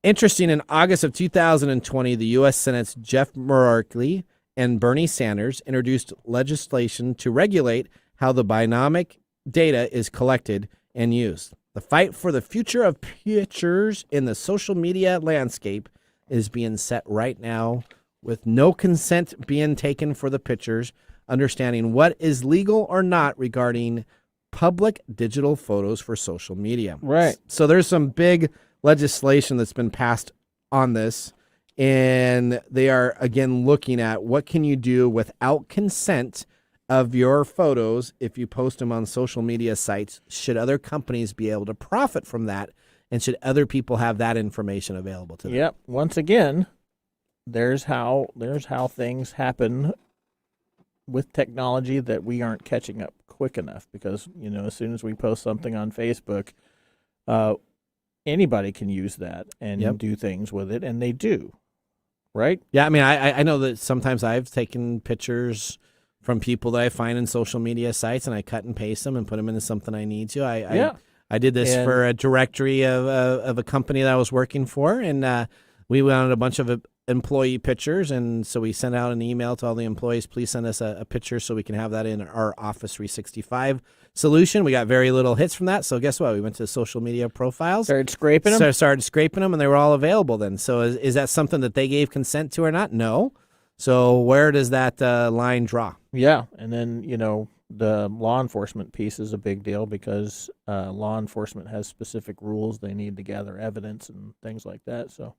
Interesting, in August of 2020, the U.S. Senate's Jeff Merkley and Bernie Sanders introduced legislation to regulate how the biometric data is collected and used. The fight for the future of pictures in the social media landscape is being set right now, with no consent being taken for the pictures, understanding what is legal or not regarding public digital photos for social media. Right. So there's some big legislation that's been passed on this, and they are, again, looking at what can you do without consent of your photos if you post them on social media sites. Should other companies be able to profit from that? And should other people have that information available to them? Yep. Once again, there's how things happen with technology that we aren't catching up quick enough because, as soon as we post something on Facebook, anybody can use that and do things with it, and they do, right? Yeah, I mean, I know that sometimes I've taken pictures from people that I find in social media sites, and I cut and paste them and put them into something I need to. I did this for a directory of a company that I was working for, and we wanted a bunch of employee pictures, and so we sent out an email to all the employees, please send us a picture so we can have that in our Office 365 solution. We got very little hits from that, so guess what? We went to social media profiles. Started scraping them? Started scraping them, and they were all available then. So is that something that they gave consent to or not? No. So where does that line draw? Yeah, and then, the law enforcement piece is a big deal because law enforcement has specific rules. They need to gather evidence and things like that. So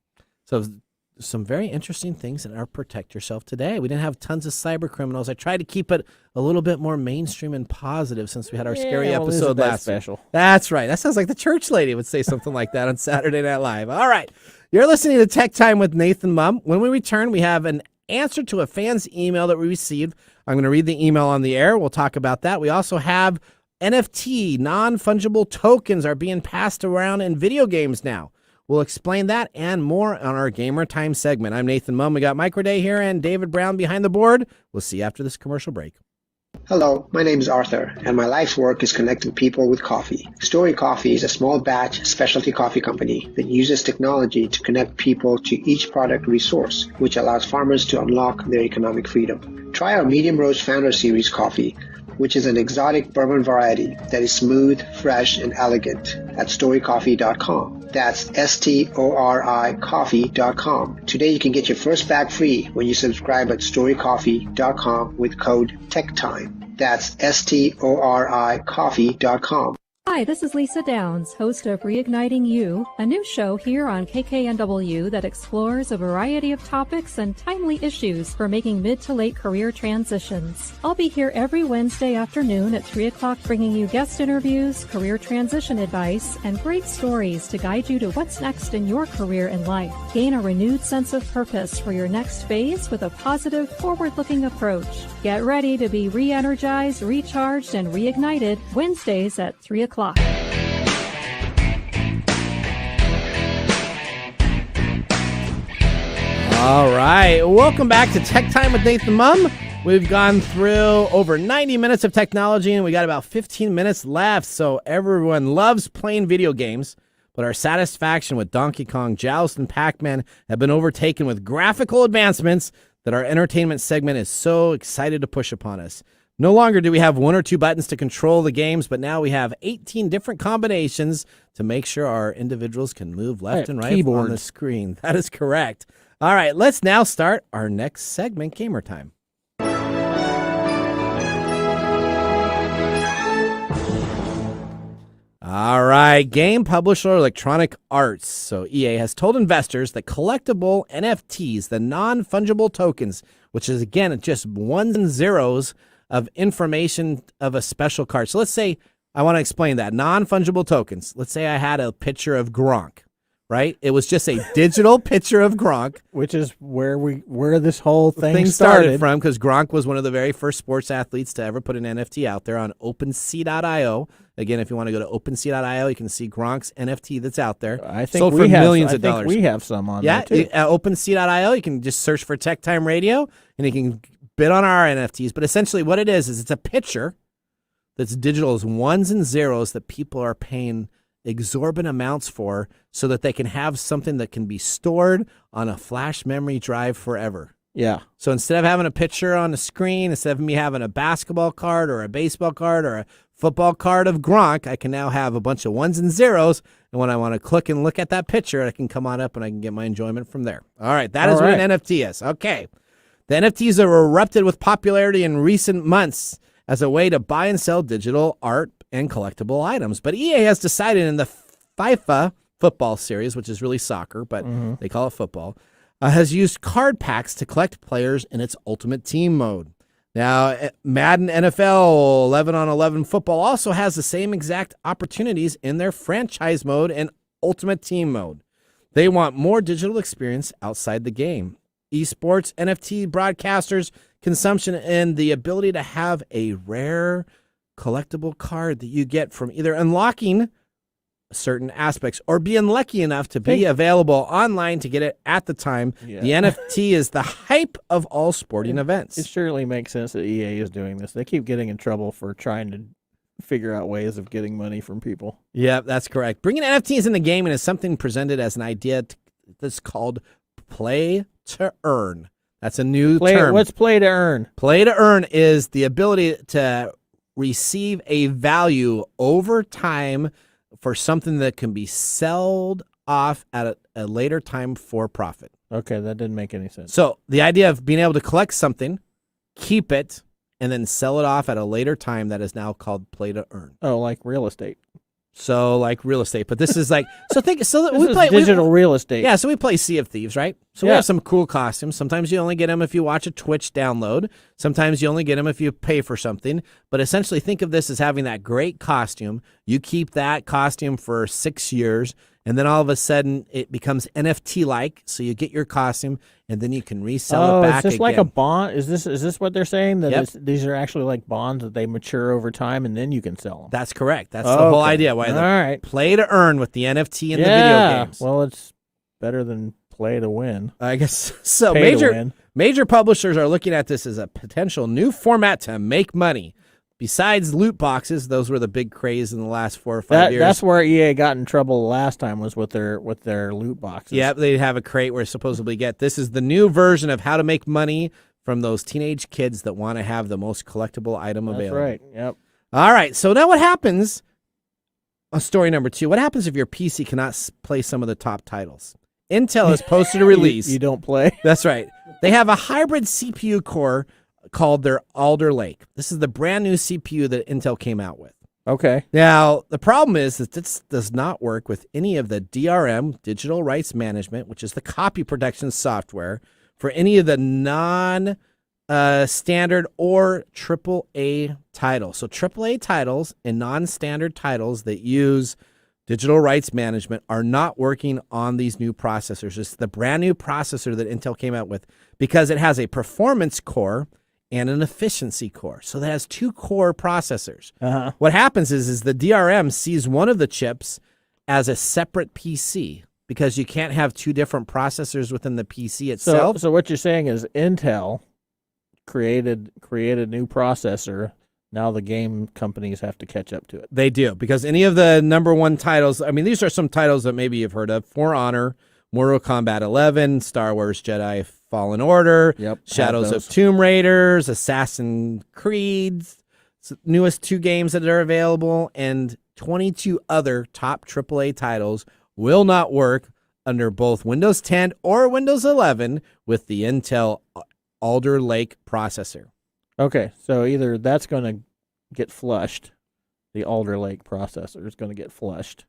some very interesting things in our Protect Yourself today. We didn't have tons of cyber criminals. I tried to keep it a little bit more mainstream and positive since we had our scary episode last special. That's right. That sounds like the church lady would say something like that on Saturday Night Live. All right. You're listening to Tech Time with Nathan Mumm. When we return, we have an answer to a fan's email that we received. I'm going to read the email on the air. We'll talk about that. We also have NFT, non-fungible tokens are being passed around in video games now. We'll explain that and more on our Gamer Time segment. I'm Nathan Mumm. We got Microday here and David Brown behind the board. We'll see you after this commercial break. Hello, my name is Arthur, and my life's work is connecting people with coffee. Story Coffee is a small batch specialty coffee company that uses technology to connect people to each product resource, which allows farmers to unlock their economic freedom. Try our Medium Roast Founder Series coffee, which is an exotic bourbon variety that is smooth, fresh, and elegant at storycoffee.com. That's STORI coffee.com. Today you can get your first bag free when you subscribe at storycoffee.com with code TechTime. That's STORI coffee.com. Hi, this is Lisa Downs, host of Reigniting You, a new show here on KKNW that explores a variety of topics and timely issues for making mid to late career transitions. I'll be here every Wednesday afternoon at 3 o'clock bringing you guest interviews, career transition advice, and great stories to guide you to what's next in your career and life. Gain a renewed sense of purpose for your next phase with a positive, forward-looking approach. Get ready to be re-energized, recharged, and reignited Wednesdays at 3 o'clock. All right. Welcome back to Tech Time with Nathan Mumm. We've gone through over 90 minutes of technology, and we got about 15 minutes left. So everyone loves playing video games, but our satisfaction with Donkey Kong, Joust, and Pac-Man have been overtaken with graphical advancements that our entertainment segment is so excited to push upon us. No longer do we have one or two buttons to control the games, but now we have 18 different combinations to make sure our individuals can move left and right on the screen. That is correct. All right, let's now start our next segment, Gamer Time. All right, game publisher Electronic Arts. So EA has told investors that collectible NFTs, the non-fungible tokens, which is, again, just ones and zeros of information of a special card. So let's say, I want to explain that. Non-fungible tokens. Let's say I had a picture of Gronk, right? It was just a digital picture of Gronk. Which is where this whole thing started from, because Gronk was one of the very first sports athletes to ever put an NFT out there on OpenSea.io. Again, if you want to go to OpenSea.io, you can see Gronk's NFT that's out there. I think sold for millions of dollars. We have some on there too. At OpenSea.io, you can just search for Tech Time Radio, and you can bid on our NFTs. But essentially what it is it's a picture that's digital as ones and zeros that people are paying exorbitant amounts for so that they can have something that can be stored on a flash memory drive forever. Yeah. So instead of having a picture on the screen, instead of me having a basketball card or a baseball card or a football card of Gronk, I can now have a bunch of ones and zeros. And when I want to click and look at that picture, I can come on up and I can get my enjoyment from there. All right. That is what an NFT is. Okay. The NFTs have erupted with popularity in recent months as a way to buy and sell digital art and collectible items. But EA has decided in the FIFA football series, which is really soccer, but they call it football, has used card packs to collect players in its Ultimate Team mode. Now, Madden NFL 11-on-11 football also has the same exact opportunities in their franchise mode and Ultimate Team mode. They want more digital experience outside the game. Esports NFT broadcasters consumption and the ability to have a rare collectible card that you get from either unlocking certain aspects or being lucky enough to be available online to get it at the time. Yeah. The NFT is the hype of all sporting events. It surely makes sense that EA is doing this. They keep getting in trouble for trying to figure out ways of getting money from people. Yeah, that's correct. Bringing NFTs in the game is something presented as an idea that's called play to earn. That's a new term. What's play to earn? Play to earn is the ability to receive a value over time for something that can be sold off at a later time for profit. Okay, that didn't make any sense. So the idea of being able to collect something, keep it, and then sell it off at a later time, that is now called play to earn. Oh, like real estate. So like real estate, but this is like This is digital real estate. Yeah, so we play Sea of Thieves, right? So we have some cool costumes. Sometimes you only get them if you watch a Twitch download. Sometimes you only get them if you pay for something. But essentially, think of this as having that great costume. You keep that costume for 6 years, and then all of a sudden it becomes NFT-like. So you get your costume, and then you can resell it back again. Is this like a bond? Is this what they're saying? That these are actually like bonds that they mature over time, and then you can sell them. That's correct. That's the whole idea. Why the play to earn with the NFT in the video games. Well, it's better than play to win. I guess so. Pay to win. Major publishers are looking at this as a potential new format to make money. Besides loot boxes, those were the big craze in the last 4 or 5 years. That's where EA got in trouble the last time, was with their loot boxes. Yeah, they have a crate where supposedly this is the new version of how to make money from those teenage kids that want to have the most collectible item available. That's right. Yep. All right. So now what happens? Story number 2. What happens if your PC cannot play some of the top titles? Intel has posted a release. You don't play? That's right. They have a hybrid CPU core called their Alder Lake. This is the brand new CPU that Intel came out with. Okay. Now, the problem is that this does not work with any of the DRM, Digital Rights Management, which is the copy protection software for any of the non-standard or AAA titles. So AAA titles and non-standard titles that use Digital Rights Management are not working on these new processors. It's the brand new processor that Intel came out with because it has a performance core and an efficiency core. So that has 2 core processors. What happens is the DRM sees one of the chips as a separate PC because you can't have 2 different processors within the PC itself. So what you're saying is Intel created a new processor. Now the game companies have to catch up to it. They do, because any of the #1 titles, I mean, these are some titles that maybe you've heard of: For Honor, Mortal Kombat 11, Star Wars Jedi Fallen Order, Shadows of Tomb Raiders, Assassin's Creed, newest 2 games that are available, and 22 other top AAA titles will not work under both Windows 10 or Windows 11 with the Intel Alder Lake processor. Okay, so either that's going to get flushed, the Alder Lake processor is going to get flushed,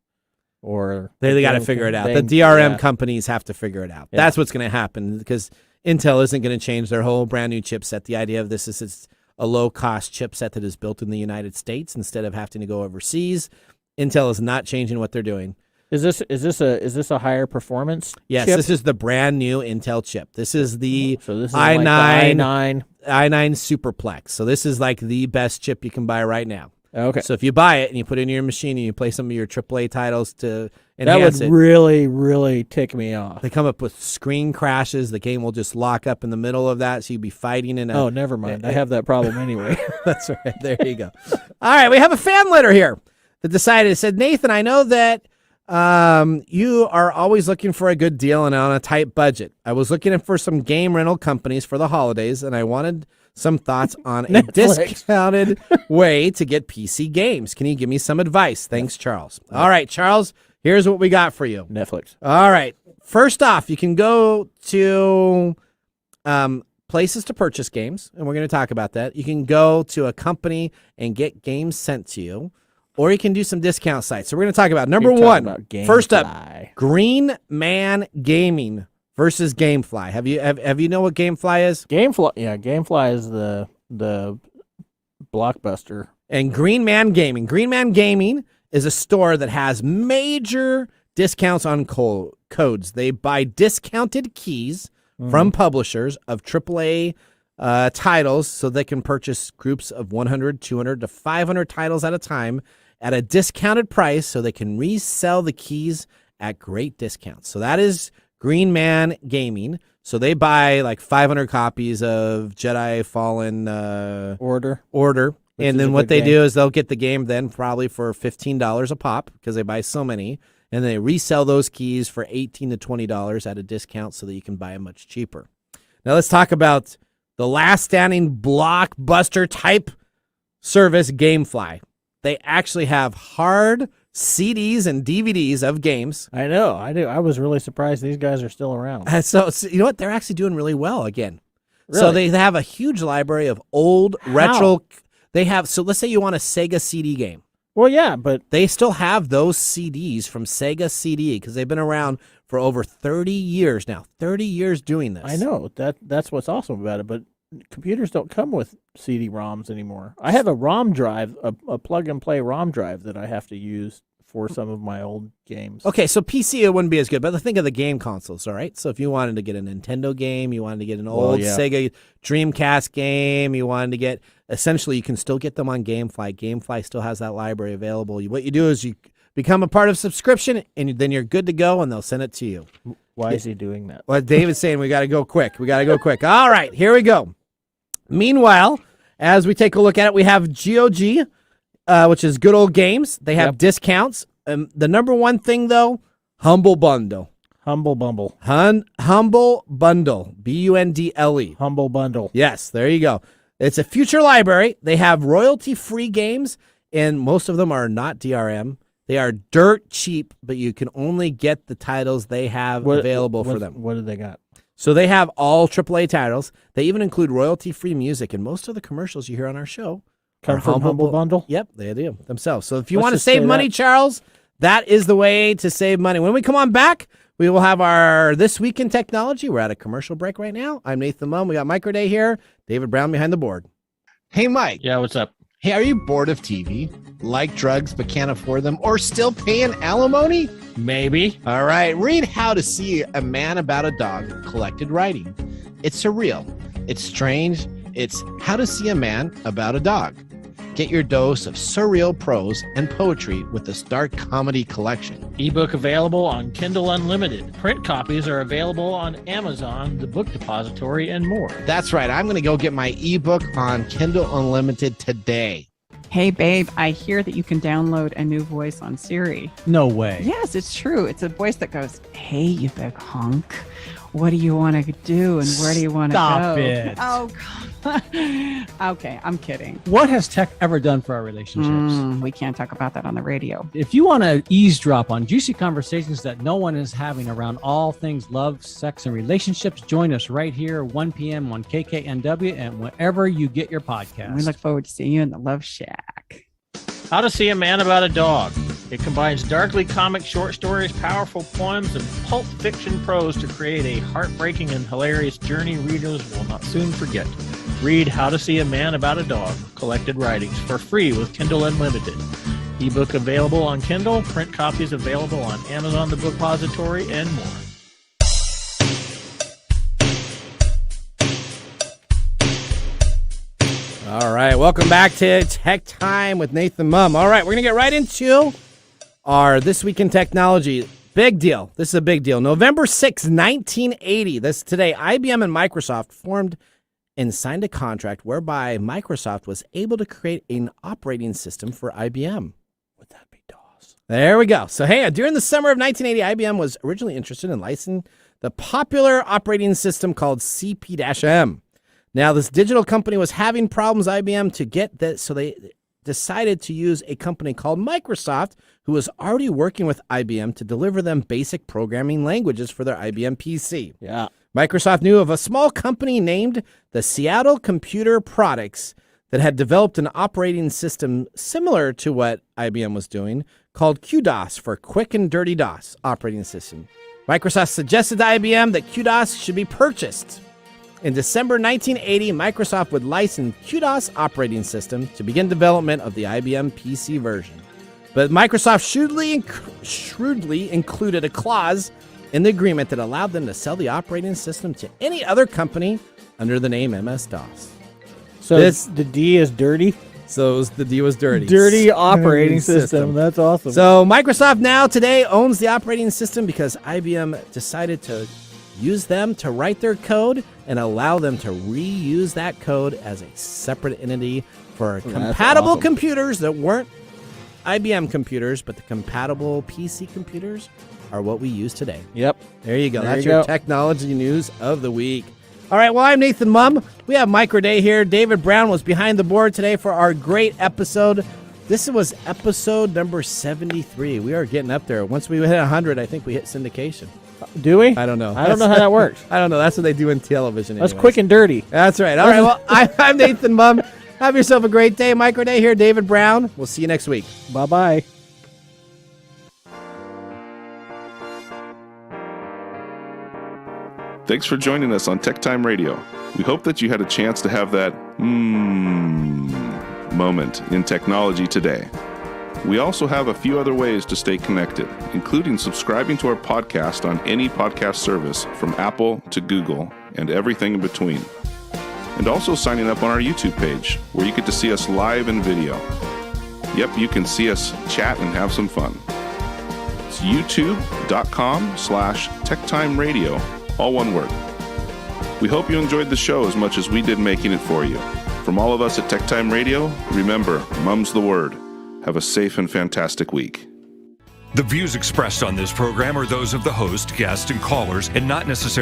or they got to figure it out. The DRM companies have to figure it out. Yeah. That's what's going to happen, because Intel isn't going to change their whole brand new chipset. The idea of this is a low-cost chipset that is built in the United States instead of having to go overseas. Intel is not changing what they're doing. Is this a higher performance? Yes, chip? This is the brand new Intel chip. This is the this is i9 like the i9 Superplex. So this is like the best chip you can buy right now. Okay. So if you buy it and you put it in your machine and you play some of your AAA titles to that enhance would really, really tick me off. They come up with screen crashes. The game will just lock up in the middle of that, so you'd be fighting in a... Oh, never mind. I have that problem anyway. That's right. There you go. All right, we have a fan letter here that decided. It said, Nathan, I know that you are always looking for a good deal and on a tight budget. I was looking for some game rental companies for the holidays, and I wanted some thoughts on a discounted way to get PC games. Can you give me some advice? Thanks, Charles. All right, Charles, here's what we got for you. Netflix. All right. First off, you can go to places to purchase games, and we're going to talk about that. You can go to a company and get games sent to you, or you can do some discount sites. So we're going to talk about number 1. First up, Green Man Gaming versus GameFly. Have you know what GameFly is? GameFly is the Blockbuster. And Green Man Gaming. Green Man Gaming is a store that has major discounts on codes. They buy discounted keys from publishers of AAA titles, so they can purchase groups of 100, 200 to 500 titles at a time at a discounted price, so they can resell the keys at great discounts. So that is Green Man Gaming. So they buy like 500 copies of Jedi Fallen Order. And then what they do is they'll get the game then probably for $15 a pop because they buy so many. And they resell those keys for $18 to $20 at a discount so that you can buy them much cheaper. Now let's talk about the last standing blockbuster type service, GameFly. They actually have hard CDs and DVDs of games. I know. I was really surprised these guys are still around. So you know what? They're actually doing really well again. Really? So they have a huge library of old retro. They have, so let's say you want a Sega CD game. Well, yeah, but they still have those CDs from Sega CD because they've been around for over 30 years now. 30 years doing this. I know. That's what's awesome about it, but computers don't come with CD-ROMs anymore. I have a ROM drive, a plug-and-play ROM drive that I have to use for some of my old games. Okay, so PC it wouldn't be as good, but think of the game consoles, all right? So if you wanted to get a Nintendo game, you wanted to get an old Sega Dreamcast game, you wanted to get, essentially you can still get them on GameFly. GameFly still has that library available. What you do is you become a part of subscription, and then you're good to go, and they'll send it to you. Why is he doing that? Well, David's saying we got to go quick. All right, here we go. Meanwhile, as we take a look at it, we have GOG, which is Good Old Games. They have discounts. The number one thing, though, Humble Bundle. Humble Bundle. Humble Bundle. BUNDLE. Humble Bundle. Yes, there you go. It's a future library. They have royalty-free games, and most of them are not DRM. They are dirt cheap, but you can only get the titles they have available for them. What do they got? So they have all AAA titles. They even include royalty-free music, and most of the commercials you hear on our show come from Humble Bundle? Yep, they do themselves. So if you want to save money, Charles, that is the way to save money. When we come on back, we will have our This Week in Technology. We're at a commercial break right now. I'm Nathan Mumm. We got Micro Day here. David Brown behind the board. Hey, Mike. Yeah, what's up? Hey, are you bored of TV? Like drugs but can't afford them? Or still paying alimony? Maybe. All right, read How to See a Man About a Dog, Collected Writing. It's surreal. It's strange. It's How to See a Man About a Dog. Get your dose of surreal prose and poetry with this dark comedy collection. Ebook available on Kindle Unlimited. Print copies are available on Amazon, the Book Depository, and more. That's right. I'm going to go get my ebook on Kindle Unlimited today. Hey, babe, I hear that you can download a new voice on Siri. No way. Yes, it's true. It's a voice that goes, hey, you big hunk. What do you want to do and where do you want to go? Stop it. Oh, God. Okay, I'm kidding. What has tech ever done for our relationships? We can't talk about that on the radio. If you want to eavesdrop on juicy conversations that no one is having around all things love, sex, and relationships, join us right here, 1 p.m. on KKNW and wherever you get your podcast. We look forward to seeing you in the Love Shack. How to See a Man About a Dog. It combines darkly comic short stories, powerful poems, and pulp fiction prose to create a heartbreaking and hilarious journey readers will not soon forget. Read How to See a Man About a Dog, Collected Writings, for free with Kindle Unlimited. Ebook available on Kindle, print copies available on Amazon, the Book Depository, and more. All right, welcome back to Tech Time with Nathan Mumm. All right, we're going to get right into our This Week in Technology. Big deal. This is a big deal. November 6, 1980. This today, IBM and Microsoft formed and signed a contract whereby Microsoft was able to create an operating system for IBM. Would that be DOS? There we go. So, hey, during the summer of 1980, IBM was originally interested in licensing the popular operating system called CP-M. Now, this digital company was having problems, IBM, to get that, so they decided to use a company called Microsoft, who was already working with IBM to deliver them basic programming languages for their IBM PC. Yeah. Microsoft knew of a small company named the Seattle Computer Products that had developed an operating system similar to what IBM was doing called QDOS for Quick and Dirty DOS operating system. Microsoft suggested to IBM that QDOS should be purchased. In December 1980, Microsoft would license QDOS operating system to begin development of the IBM PC version. But Microsoft shrewdly included a clause in the agreement that allowed them to sell the operating system to any other company under the name MS-DOS. So the D is dirty? So the D was dirty. Dirty operating system. That's awesome. So Microsoft now today owns the operating system because IBM decided to use them to write their code and allow them to reuse that code as a separate entity for compatible computers that weren't IBM computers, but the compatible PC computers are what we use today. Yep. There you go. There That's you your go. technology news of the week. All right, well, I'm Nathan Mumm. We have Micro Day here. David Brown was behind the board today for our great episode. This was episode number 73. We are getting up there. Once we hit 100, I think we hit syndication. Do we? I don't know. I don't know how that works. I don't know. That's what they do in television. That's anyways. quick and dirty. That's right. All right, well, I'm Nathan Mumm. Have yourself a great day. Micro Day here. David Brown. We'll see you next week. Bye-bye. Thanks for joining us on TechTime Radio. We hope that you had a chance to have that moment in technology today. We also have a few other ways to stay connected, including subscribing to our podcast on any podcast service from Apple to Google and everything in between. And also signing up on our YouTube page, where you get to see us live in video. Yep, you can see us chat and have some fun. It's youtube.com/TechTime Radio. All one word. We hope you enjoyed the show as much as we did making it for you. From all of us at TechTime Radio, remember, Mumm's the word. Have a safe and fantastic week. The views expressed on this program are those of the host, guests, and callers, and not necessarily